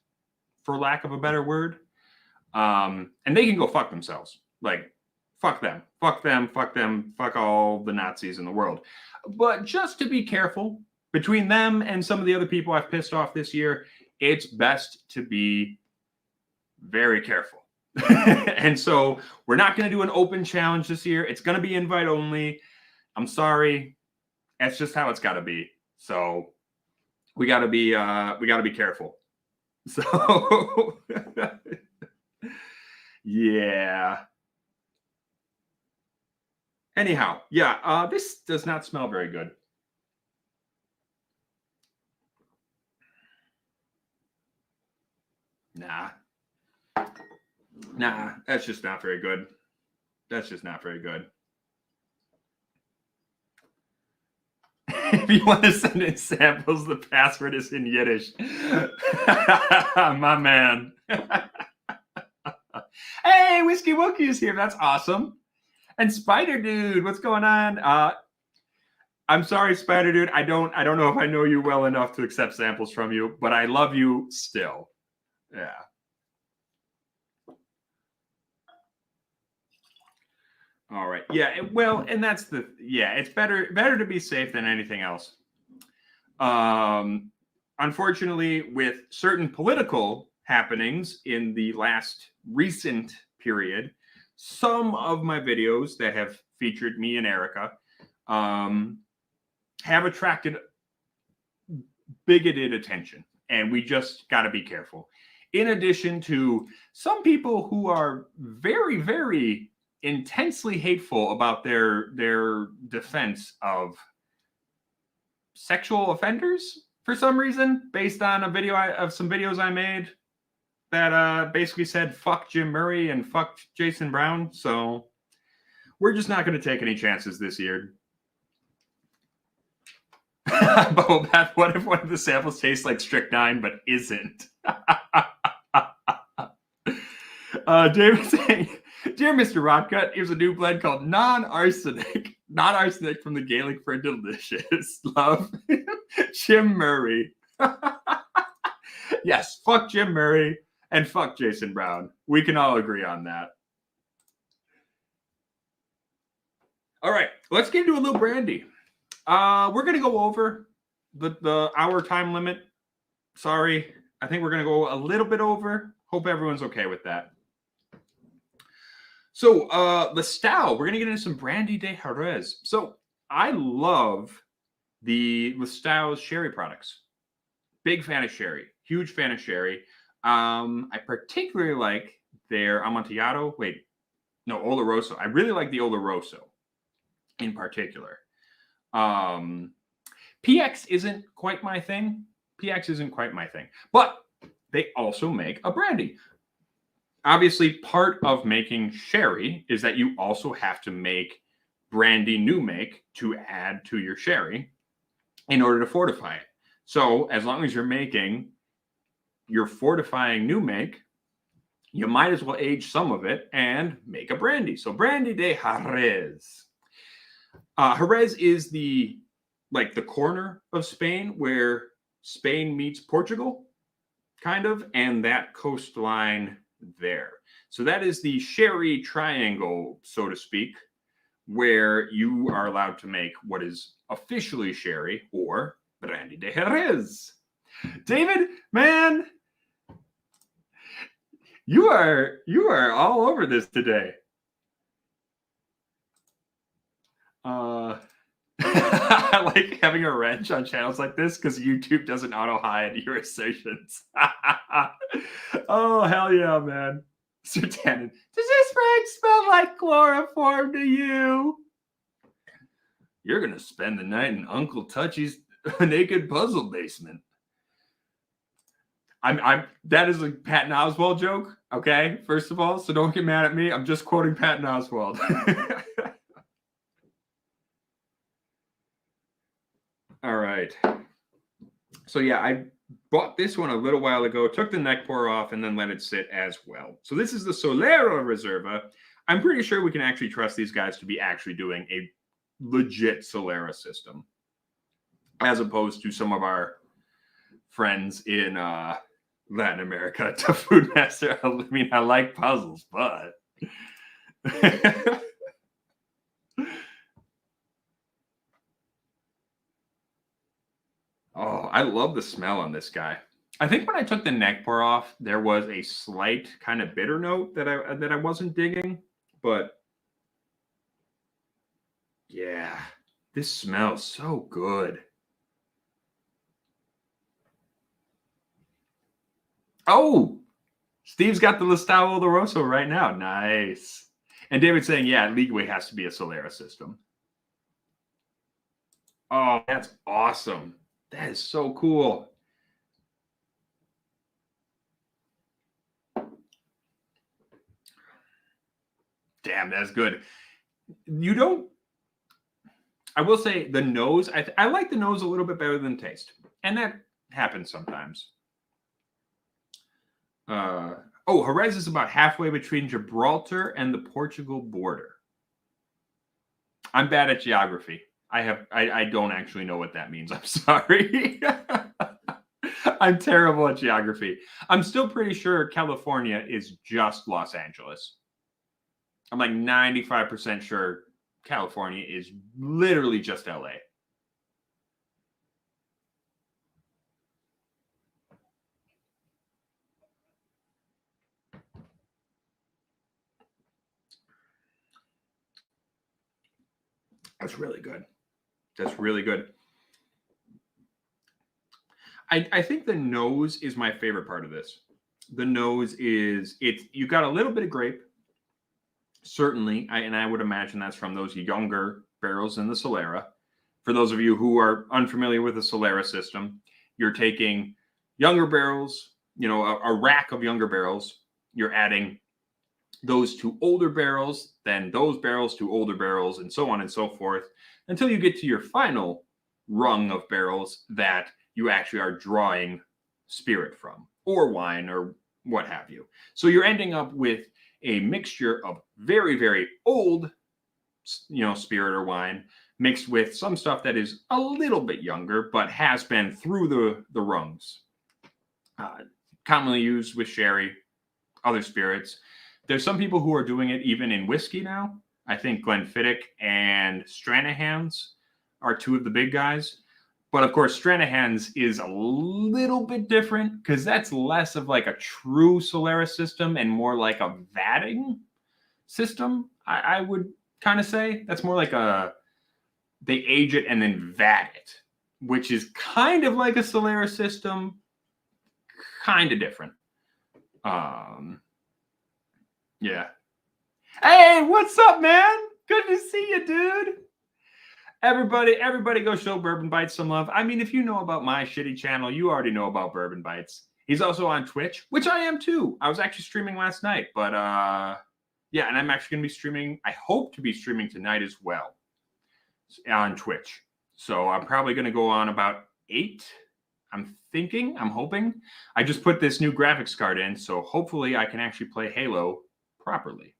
for lack of a better word. And they can go fuck themselves. Like, fuck them. Fuck them. Fuck them. Fuck all the Nazis in the world. But just to be careful, between them and some of the other people I've pissed off this year, it's best to be very careful. And so we're not going to do an open challenge this year. It's going to be invite only. I'm sorry. That's just how it's got to be. So we got to be careful. So yeah. Anyhow, yeah, this does not smell very good. Nah, that's just not very good. That's just not very good. If you want to send in samples, the password is in Yiddish. My man. Hey, Whiskey Wookie is here. That's awesome. And Spider Dude, what's going on? I'm sorry, Spider Dude. I don't know if I know you well enough to accept samples from you, but I love you still. Yeah. All right. Yeah. Well, and that's it's better to be safe than anything else. Unfortunately, with certain political happenings in the last recent period, some of my videos that have featured me and Erica have attracted bigoted attention, and we just got to be careful. In addition to some people who are very, very intensely hateful about their defense of sexual offenders for some reason, based on some videos I made that basically said fuck Jim Murray and fuck Jason Brown. So we're just not going to take any chances this year. Bubble Bath, what if one of the samples tastes like strychnine but isn't? David saying, dear Mr. Rotgut, here's a new blend called non-arsenic. Non-arsenic from the Gaelic for delicious. Love, Jim Murray. Yes, fuck Jim Murray and fuck Jason Brown. We can all agree on that. All right, let's get into a little brandy. We're going to go over the hour time limit. Sorry, I think we're going to go a little bit over. Hope everyone's okay with that. So, Lestau, we're going to get into some Brandy Desjares. So, I love the Lestau's sherry products. Big fan of sherry. Huge fan of sherry. I particularly like their Amontillado. Oloroso. I really like the Oloroso in particular. PX isn't quite my thing. But they also make a brandy. Obviously, part of making sherry is that you also have to make brandy new make to add to your sherry in order to fortify it. So as long as you're making your fortifying new make, you might as well age some of it and make a brandy. So Brandy Desjares. Jerez is the corner of Spain where Spain meets Portugal, kind of, and that coastline there. So that is the sherry triangle, so to speak, where you are allowed to make what is officially sherry or Brandy Desjares. David, man, you are all over this today. I like having a wrench on channels like this because YouTube doesn't auto-hide your assertions. Oh, hell yeah, man. Sir Tannen, does this wrench smell like chloroform to you? You're going to spend the night in Uncle Touchy's naked puzzle basement. That is a Patton Oswalt joke, okay? First of all, so don't get mad at me. I'm just quoting Patton Oswalt. All right. So yeah, I bought this one a little while ago, took the neck pour off, and then let it sit as well. So this is the Solera Reserva. I'm pretty sure we can actually trust these guys to be actually doing a legit Solera system, as opposed to some of our friends in Latin America to Food Master. I mean, I like puzzles, but oh, I love the smell on this guy. I think when I took the neck pour off, there was a slight kind of bitter note that I wasn't digging, but yeah, this smells so good. Oh, Steve's got the Listavo Oloroso right now. Nice. And David's saying, yeah, Leagueway has to be a Solera system. Oh, that's awesome. That is so cool. Damn, that's good. You don't. I will say the nose. I like the nose a little bit better than taste, and that happens sometimes. Jerez is about halfway between Gibraltar and the Portugal border. I'm bad at geography. I don't actually know what that means. I'm sorry. I'm terrible at geography. I'm still pretty sure California is just Los Angeles. I'm like 95% sure California is literally just LA. That's really good. That's really good. I think the nose is my favorite part of this. The nose is you got a little bit of grape, certainly, and I would imagine that's from those younger barrels in the Solera. For those of you who are unfamiliar with the Solera system, you're taking younger barrels, a rack of younger barrels. You're adding those to older barrels, then those barrels to older barrels, and so on and so forth, until you get to your final rung of barrels that you actually are drawing spirit from, or wine, or what have you. So you're ending up with a mixture of very, very old, spirit or wine, mixed with some stuff that is a little bit younger, but has been through the rungs. Commonly used with sherry, other spirits. There's some people who are doing it even in whiskey now. I think Glenfiddich and Stranahan's are two of the big guys. But of course, Stranahan's is a little bit different because that's less of like a true Solera system and more like a vatting system, I would kind of say. That's more like they age it and then vat it, which is kind of like a Solera system, kind of different. Yeah. Hey, what's up, man? Good to see you, dude. Everybody go show Bourbon Bites some love. I mean, if you know about my shitty channel, you already know about Bourbon Bites. He's also on Twitch, which I am too. I was actually streaming last night, but yeah, and I'm actually going to be streaming. I hope to be streaming tonight as well on Twitch. So I'm probably going to go on about 8. I'm hoping. I just put this new graphics card in, so hopefully I can actually play Halo properly.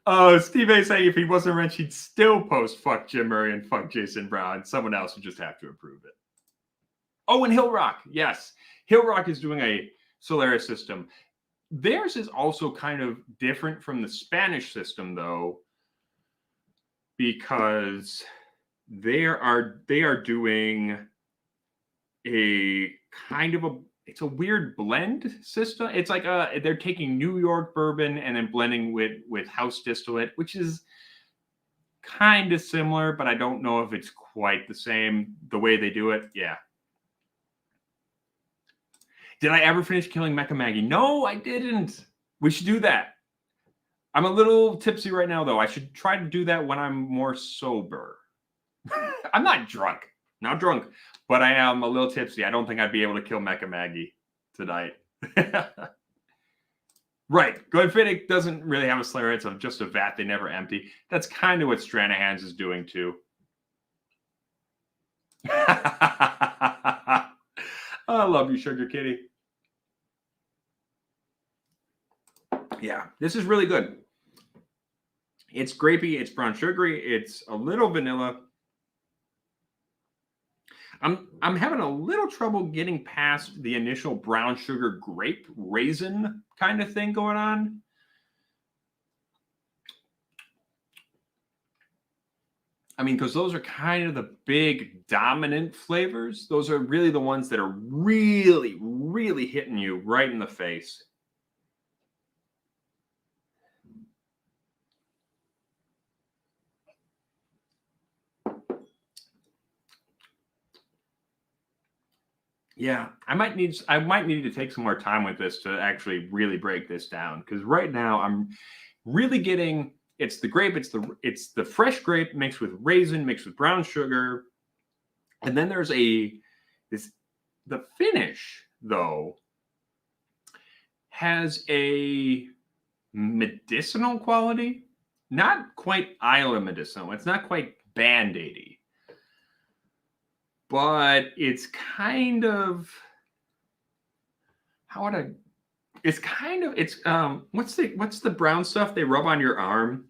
Oh, Steve A saying if he wasn't rich, he'd still post fuck Jim Murray and fuck Jason Brown. Someone else would just have to approve it. Oh, and Hill Rock. Yes. Hill Rock is doing a Solera system. Theirs is also kind of different from the Spanish system, though, because they are doing a kind of it's a weird blend system. It's like they're taking New York bourbon and then blending with house distillate, which is kind of similar, but I don't know if it's quite the same the way they do it. Yeah. Did I ever finish killing Mecha Maggie? No, I didn't. We should do that. I'm a little tipsy right now, though. I should try to do that when I'm more sober. I'm not drunk. Not drunk. But I am a little tipsy. I don't think I'd be able to kill Mecha Maggie tonight. Right. Glenfiddich doesn't really have a Solera. It's just a vat they never empty. That's kind of what Stranahan's is doing, too. I love you, Sugar Kitty. Yeah, this is really good. It's grapey. It's brown sugary. It's a little vanilla. I'm having a little trouble getting past the initial brown sugar grape raisin kind of thing going on. I mean, because those are kind of the big dominant flavors. Those are really the ones that are really, really hitting you right in the face. Yeah, I might need to take some more time with this to actually really break this down, because right now I'm really getting it's the grape, it's the fresh grape mixed with raisin, mixed with brown sugar, and then there's the finish though has a medicinal quality, not quite Isla medicinal. It's not quite Band-Aidy. But it's kind of what's the brown stuff they rub on your arm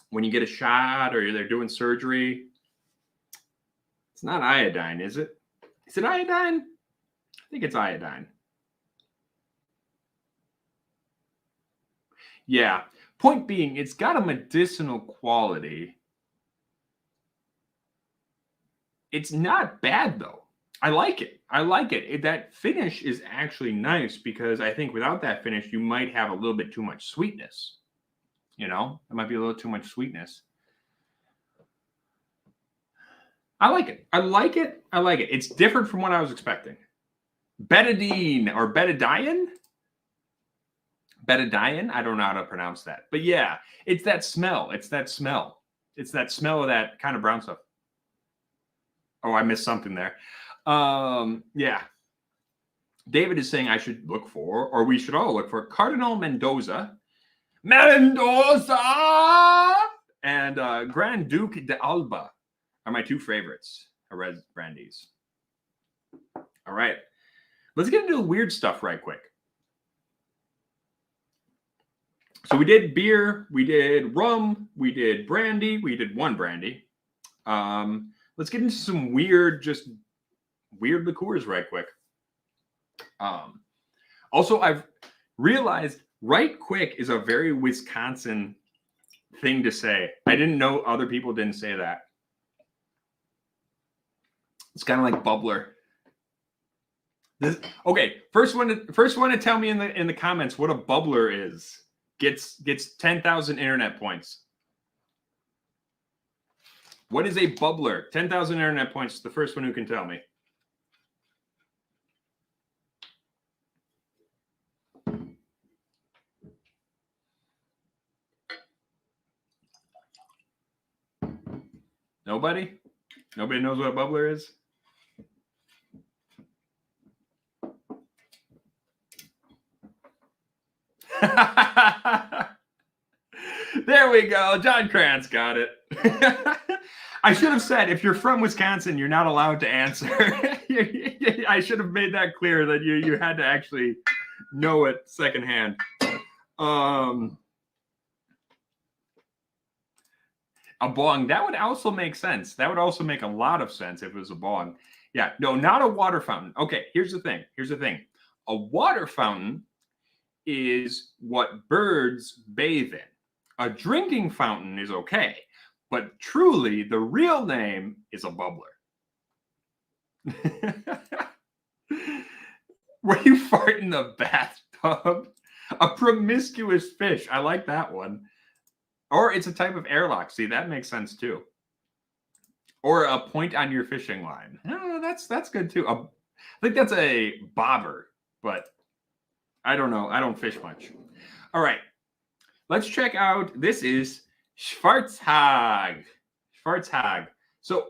when you get a shot or they're doing surgery? It's not iodine, is it? Is it iodine? I think it's iodine. Yeah. Point being, it's got a medicinal quality. It's not bad, though. I like it. That finish is actually nice, because I think without that finish, you might have a little bit too much sweetness. You know, it might be a little too much sweetness. I like it. It's different from what I was expecting. Betadine or betadine? Betadine? I don't know how to pronounce that. But yeah, it's that smell. It's that smell of that kind of brown stuff. Oh, I missed something there. Yeah. David is saying I should look for, or we should all look for, Cardinal Mendoza, and Grand Duke de Alba are my two favorites, Jerez brandies. All right. Let's get into the weird stuff right quick. So we did beer, we did rum, we did brandy, we did one brandy. Let's get into some weird liqueurs right quick. Also, I've realized right quick is a very Wisconsin thing to say. I didn't know other people didn't say that. It's kind of like bubbler. Okay, first one to tell me in the comments what a bubbler is gets 10,000 internet points. What is a bubbler? 10,000 internet points is the first one who can tell me. Nobody? Nobody knows what a bubbler is? There we go. John Krantz got it. I should have said, if you're from Wisconsin, you're not allowed to answer. I should have made that clear that you had to actually know it secondhand. A bong, that would also make sense. That would also make a lot of sense if it was a bong. Yeah, no, not a water fountain. Okay, here's the thing. A water fountain is what birds bathe in. A drinking fountain is okay, but truly the real name is a bubbler. Where you fart in the bathtub? A promiscuous fish. I like that one. Or it's a type of airlock. See, that makes sense too. Or a point on your fishing line. Oh, that's good too. I think that's a bobber, but I don't know. I don't fish much. All right. Let's check out. This is Schwarzhag. Schwarzhag. So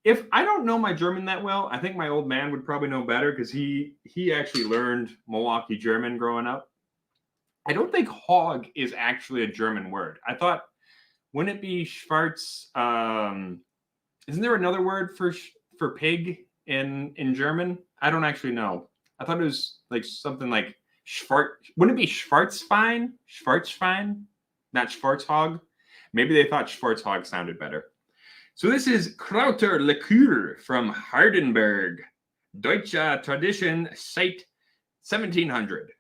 if I don't know my German that well, I think my old man would probably know better because he actually learned Milwaukee German growing up. I don't think hog is actually a German word. I thought, wouldn't it be Schwarz? Isn't there another word for pig in German? I don't actually know. I thought it was like something like Schwarz. Wouldn't it be Schwarzschwein? Schwarzschwein, not Schwarzhog. Maybe they thought Schwarzhog sounded better. So this is Krauter Liqueur from Hardenberg, Deutsche Tradition, seit 1700.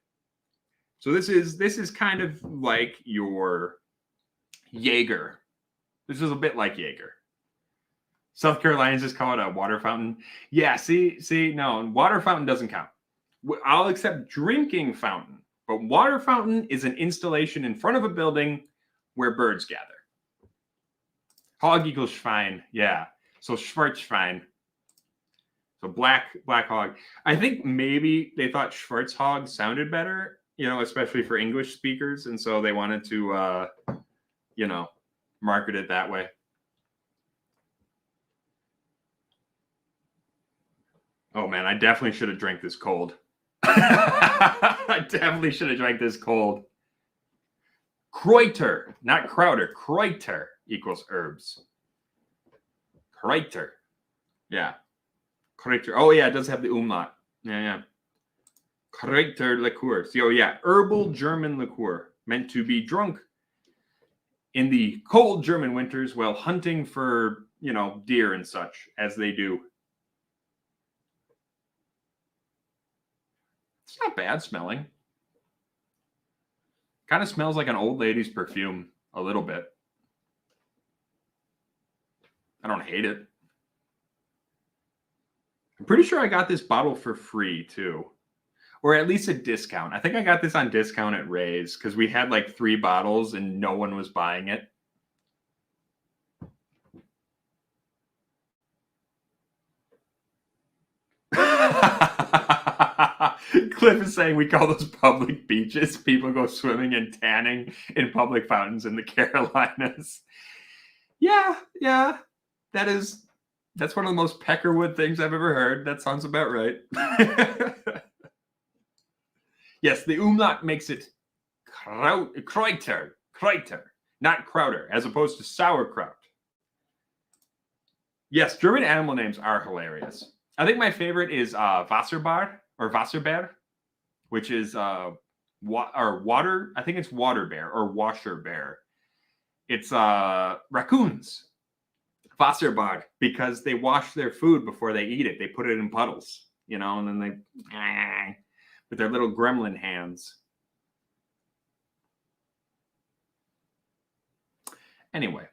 So this is kind of like your Jaeger. This is a bit like Jaeger. South Carolinians just call it a water fountain. Yeah, see, no, water fountain doesn't count. I'll accept drinking fountain, but water fountain is an installation in front of a building where birds gather. Hog equals Schwein, yeah. So Schwarzschwein. So black hog. I think maybe they thought Schwarzhog sounded better, especially for English speakers, and so they wanted to, market it that way. Oh man, I definitely should have drank this cold. I definitely should have drank this cold. Krauter, not Krauter. Krauter equals herbs. Krauter. Yeah. Krauter. Oh yeah, it does have the umlaut. Yeah. Krauter Liqueur. So yeah, herbal German liqueur meant to be drunk in the cold German winters while hunting for, deer and such, as they do. It's not bad smelling. Kind of smells like an old lady's perfume a little bit. I don't hate it. I'm pretty sure I got this bottle for free too, or at least a discount. I think I got this on discount at Ray's because we had like 3 bottles and no one was buying it. Cliff is saying we call those public beaches. People go swimming and tanning in public fountains in the Carolinas. Yeah. That's one of the most Peckerwood things I've ever heard. That sounds about right. Yes, the umlaut makes it Krauter, not Krauter, as opposed to sauerkraut. Yes, German animal names are hilarious. I think my favorite is Wasserbar or Wasserbear, which is water. I think it's water bear or washer bear. It's raccoons. Wasserbar, because they wash their food before they eat it. They put it in puddles, and then they with their little gremlin hands. Anyway,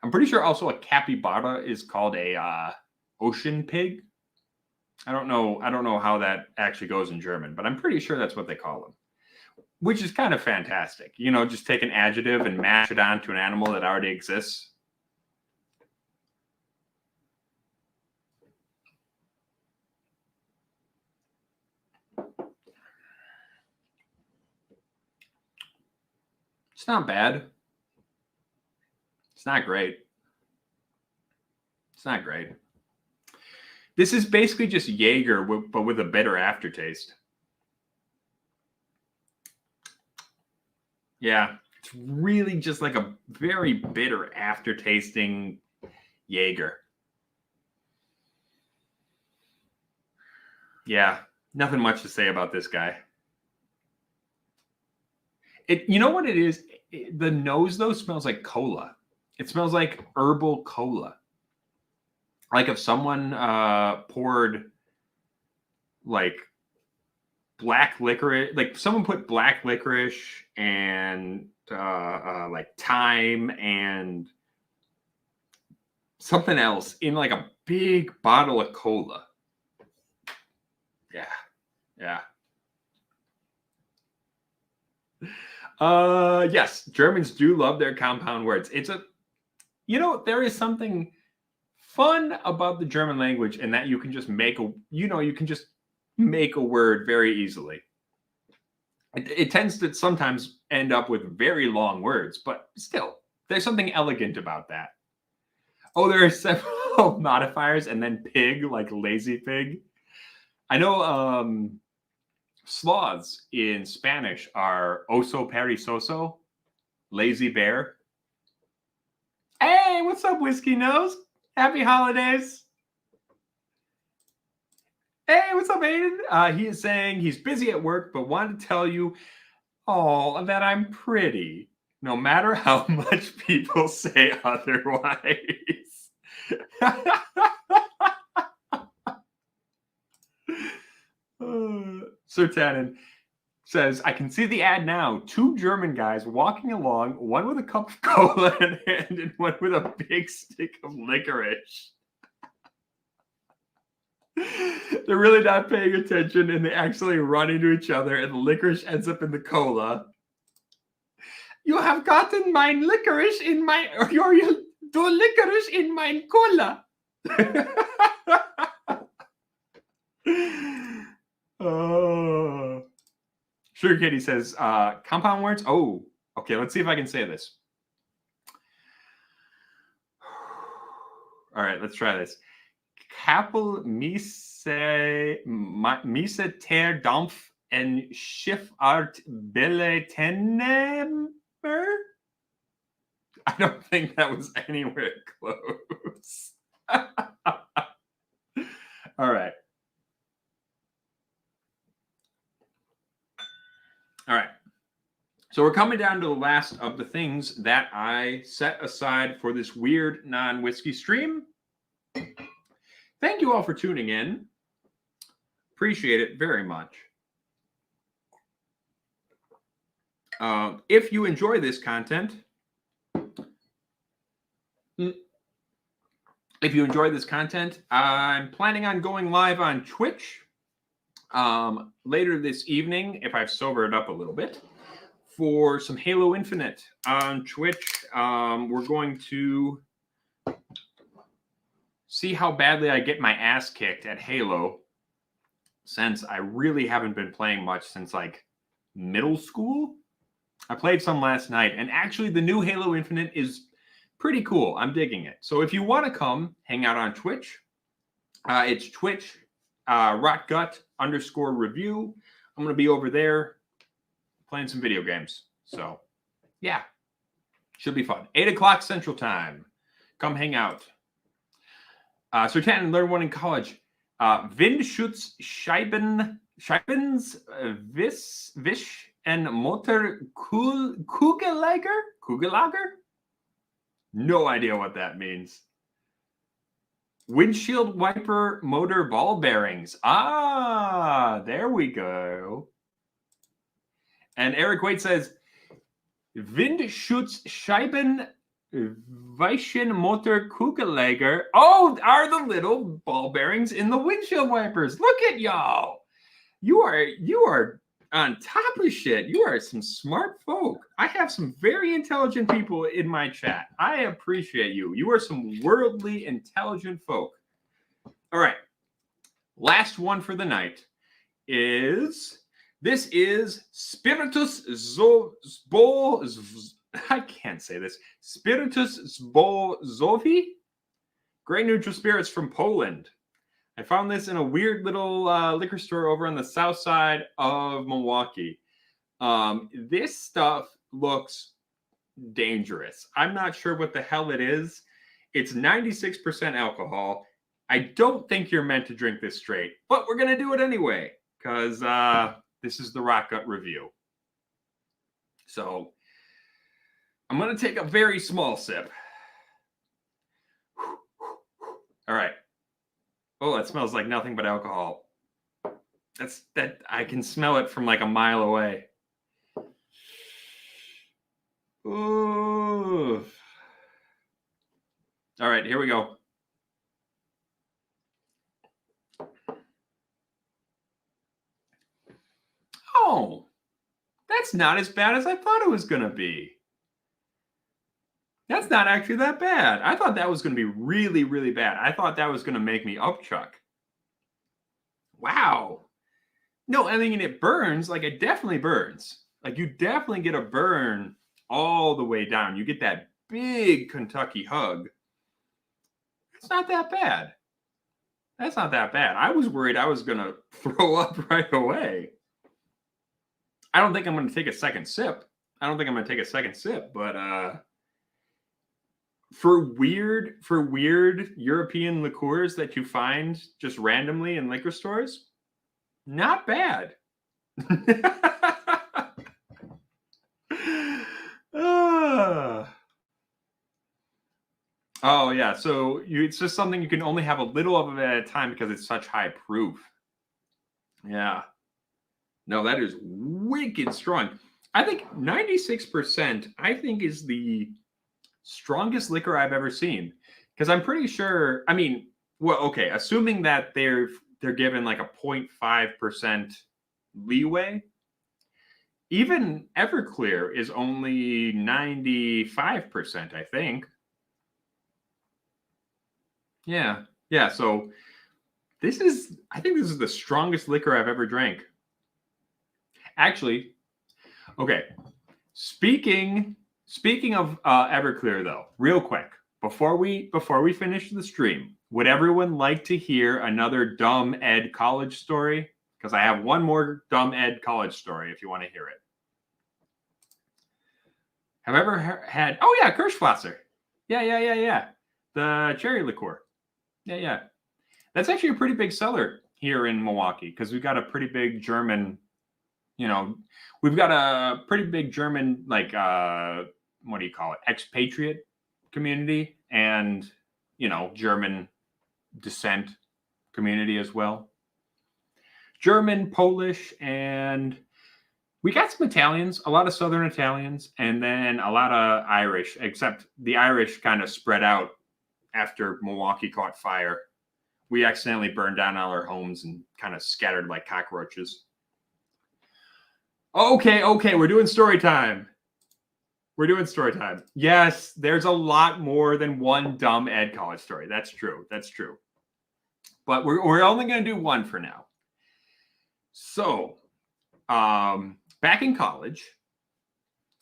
I'm pretty sure also a capybara is called a ocean pig. I don't know how that actually goes in German, but I'm pretty sure that's what they call them, which is kind of fantastic. Just take an adjective and mash it onto an animal that already exists. It's not bad. It's not great. It's not great. This is basically just Jaeger, but with a bitter aftertaste. Yeah, it's really just like a very bitter aftertasting Jaeger. Yeah, nothing much to say about this guy. You know what it is? The nose, though, smells like cola. It smells like herbal cola. Like if someone poured like black licorice, like someone put black licorice and like thyme and something else in like a big bottle of cola. Yeah. Yes, Germans do love their compound words. There is something fun about the German language in that you can just make a word very easily. It tends to sometimes end up with very long words, but still, there's something elegant about that. Oh, there are several modifiers, and then pig, like lazy pig. I know sloths in Spanish are oso perezoso, lazy bear. Hey, what's up, Whiskey Nose? Happy holidays. Hey, what's up, Aiden? He is saying he's busy at work, but wanted to tell you, that I'm pretty, no matter how much people say otherwise. Sir Tannen says, I can see the ad now. 2 German guys walking along, one with a cup of cola in hand and one with a big stick of licorice. They're really not paying attention, and they actually run into each other, and the licorice ends up in the cola. You have gotten mine licorice in my, or you do licorice in mine cola. Oh. Sugar Kitty says, compound words. Oh, okay. Let's see if I can say this. All right, let's try this. Kapel mise ter Dampf en Schifffahrt Beletenemer? I don't think that was anywhere close. All right. All right. So we're coming down to the last of the things that I set aside for this weird non-whiskey stream. Thank you all for tuning in. Appreciate it very much. If you enjoy this content, I'm planning on going live on Twitch later this evening, if I've sobered up a little bit, for some Halo Infinite on Twitch. We're going to see how badly I get my ass kicked at Halo, since I really haven't been playing much since like middle school. I played some last night, and actually the new Halo Infinite is pretty cool. I'm digging it. So if you want to come hang out on Twitch, it's Twitch rotgut_review. I'm going to be over there playing some video games. So yeah, should be fun. 8 o'clock Central Time. Come hang out. Sir Tannen learned one in college. Windschutzscheiben, Wisch and Motor Kugellager? No idea what that means. Windshield wiper motor ball bearings. Ah, there we go. And Eric Waite says, Windschutzscheiben Weichen Motor Kugellager. Oh, are the little ball bearings in the windshield wipers. Look at y'all. You are on top of shit. You are some smart folk. I have some very intelligent people in my chat. I appreciate you. You are some worldly, intelligent folk. All right. Last one for the night is... This is Spiritus I can't say this. Spiritus Zbozowi, Great Neutral Spirits from Poland. I found this in a weird little liquor store over on the south side of Milwaukee. This stuff looks dangerous. I'm not sure what the hell it is. It's 96% alcohol. I don't think you're meant to drink this straight, but we're going to do it anyway because this is the Rock Gut review. So I'm going to take a very small sip. All right. Oh, that smells like nothing but alcohol. That I can smell it from like a mile away. Ooh. All right, here we go. Oh, that's not as bad as I thought it was going to be. That's not actually that bad. I thought that was going to be really, really bad. I thought that was going to make me upchuck. Wow. No, I mean, it burns. Like, it definitely burns. Like, you definitely get a burn all the way down. You get that big Kentucky hug. It's not that bad. That's not that bad. I was worried I was going to throw up right away. I don't think I'm going to take a second sip. But for weird European liqueurs that you find just randomly in liquor stores, not bad. Oh yeah, so it's just something you can only have a little of it at a time because it's such high proof. Yeah. No, that is wicked strong. I think 96%, I think, is the strongest liquor I've ever seen. Because I'm pretty sure, I mean, well, okay, assuming that they're given like a 0.5% leeway, even Everclear is only 95%, I think. Yeah. Yeah, so I think this is the strongest liquor I've ever drank. Actually, okay. Speaking of Everclear, though, real quick, before we finish the stream, would everyone like to hear another dumb Ed college story? Because I have one more dumb Ed college story if you want to hear it. Have I ever had? Oh yeah, Kirschwasser. Yeah. The cherry liqueur. Yeah. That's actually a pretty big seller here in Milwaukee because we've got a pretty big German. We've got a pretty big German, like, what do you call it, expatriate community, and German descent community as well. German, Polish, and we got some Italians, a lot of Southern Italians, and then a lot of Irish, except the Irish kind of spread out after Milwaukee caught fire. We accidentally burned down all our homes and kind of scattered like cockroaches. Okay, we're doing story time. Yes, there's a lot more than one dumb Ed college story. That's true. But we're only going to do one for now. So, back in college,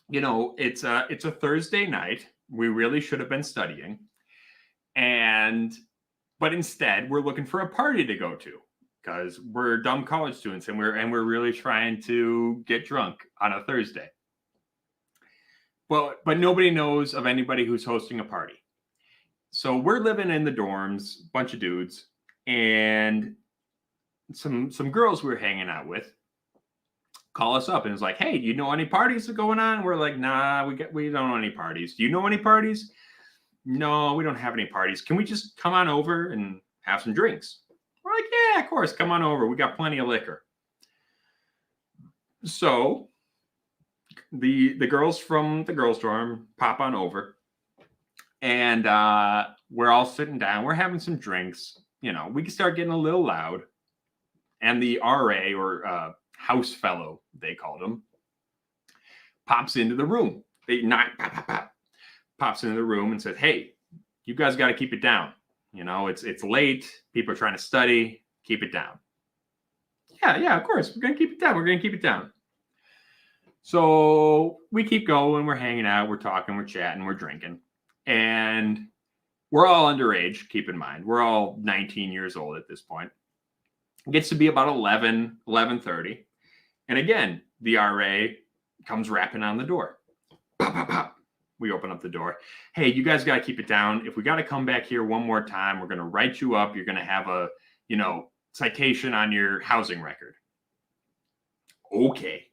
it's a Thursday night. We really should have been studying, but instead we're looking for a party to go to because we're dumb college students and we're really trying to get drunk on a Thursday. But nobody knows of anybody who's hosting a party. So we're living in the dorms, bunch of dudes, and some girls we were hanging out with call us up and it's like, hey, do you know any parties are going on? We're like, nah, we don't know any parties. Do you know any parties? No, we don't have any parties. Can we just come on over and have some drinks? We're like, yeah, of course, come on over. We got plenty of liquor. So the girls from the girls' dorm pop on over, and we're all sitting down. We're having some drinks. We can start getting a little loud. And the RA, or house fellow, they called him, pops into the room. Pops into the room and says, hey, you guys got to keep it down. It's late. People are trying to study. Keep it down. Yeah, of course. We're going to keep it down. So we keep going. We're hanging out. We're talking. We're chatting. We're drinking. And we're all underage, keep in mind. We're all 19 years old at this point. It gets to be about 11:30. And again, the RA comes rapping on the door. Pop, pop, pop. We open up the door. Hey, you guys got to keep it down. If we got to come back here one more time, we're going to write you up. You're going to have a, citation on your housing record. Okay.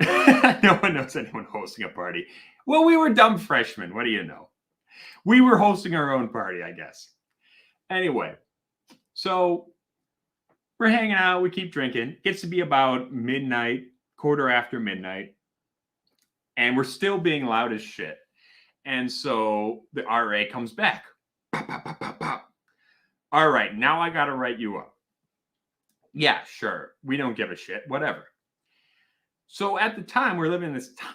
No one knows anyone hosting a party. Well, we were dumb freshmen. What do you know? We were hosting our own party, I guess. Anyway, so we're hanging out. We keep drinking. It gets to be about midnight, quarter after midnight. And we're still being loud as shit. And so the RA comes back. Pop, pop, pop, pop, pop. All right, now I got to write you up. Yeah, sure. We don't give a shit. Whatever. So at the time, we're living in this tiny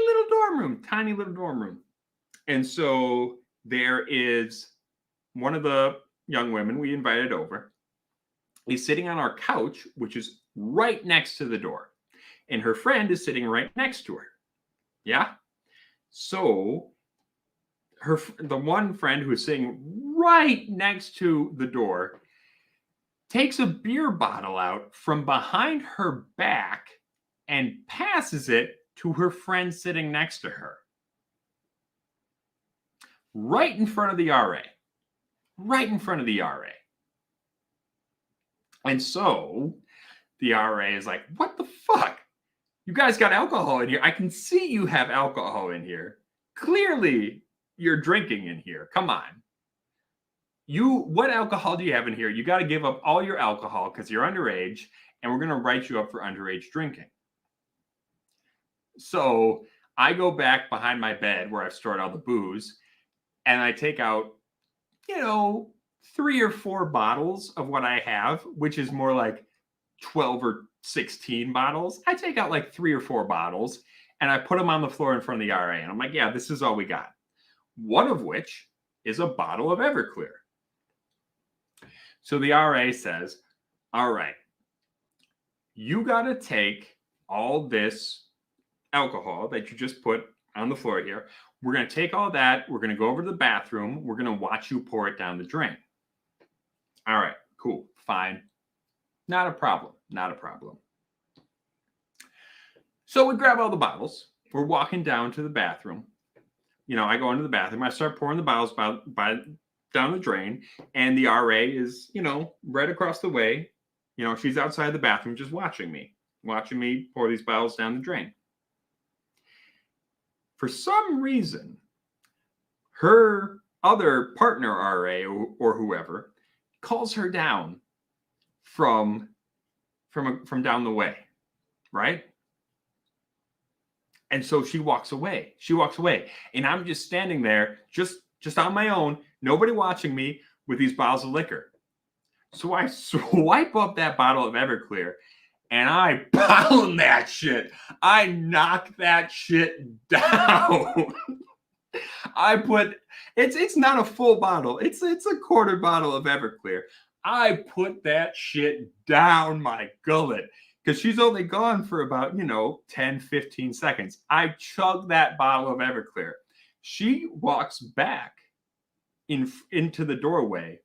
little dorm room. And so there is one of the young women we invited over. is sitting on our couch, which is right next to the door. And her friend is sitting right next to her. Yeah? So the one friend who is sitting right next to the door takes a beer bottle out from behind her back and passes it to her friend sitting next to her. Right in front of the RA. Right in front of the RA. And so the RA is like, what the fuck? You guys got alcohol in here. I can see you have alcohol in here. Clearly, you're drinking in here. Come on. What alcohol do you have in here? You got to give up all your alcohol because you're underage, and we're going to write you up for underage drinking. So I go back behind my bed where I've stored all the booze, and I take out, 3 or 4 bottles of what I have, which is more like 12 or 16 bottles. I take out like 3 or 4 bottles and I put them on the floor in front of the RA. And I'm like, yeah, this is all we got. One of which is a bottle of Everclear. So the RA says, all right, you got to take all this alcohol that you just put on the floor here. We're going to take all that. We're going to go over to the bathroom. We're going to watch you pour it down the drain. All right, cool, fine. Not a problem. Not a problem. So we grab all the bottles. We're walking down to the bathroom. I go into the bathroom. I start pouring the bottles down the drain. And the RA is, right across the way. She's outside the bathroom just watching me pour these bottles down the drain. For some reason, her other partner RA or whoever calls her down from down the way, right? And so she walks away. And I'm just standing there, just on my own, nobody watching me with these bottles of liquor. So I swipe up that bottle of Everclear and I pound that shit. I knock that shit down. It's not a full bottle. It's a quarter bottle of Everclear. I put that shit down my gullet because she's only gone for about, 10, 15 seconds. I chug that bottle of Everclear. She walks back into the doorway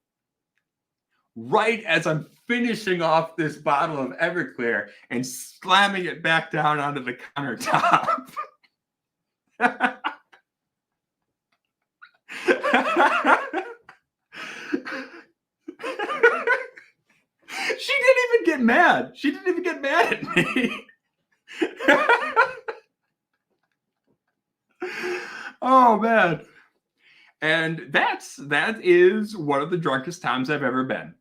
right as I'm finishing off this bottle of Everclear and slamming it back down onto the countertop. She didn't even get mad. She didn't even get mad at me. Oh, man. And that is one of the drunkest times I've ever been.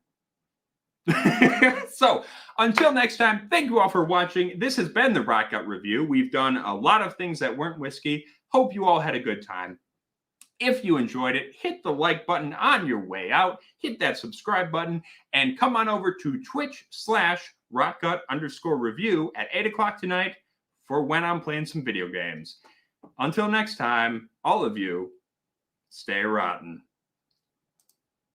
So, until next time, thank you all for watching. This has been the Rock Gut Review. We've done a lot of things that weren't whiskey. Hope you all had a good time. If you enjoyed it, hit the like button on your way out, hit that subscribe button, and come on over to Twitch/RockGut_review at 8 o'clock tonight for when I'm playing some video games. Until next time, all of you, stay rotten.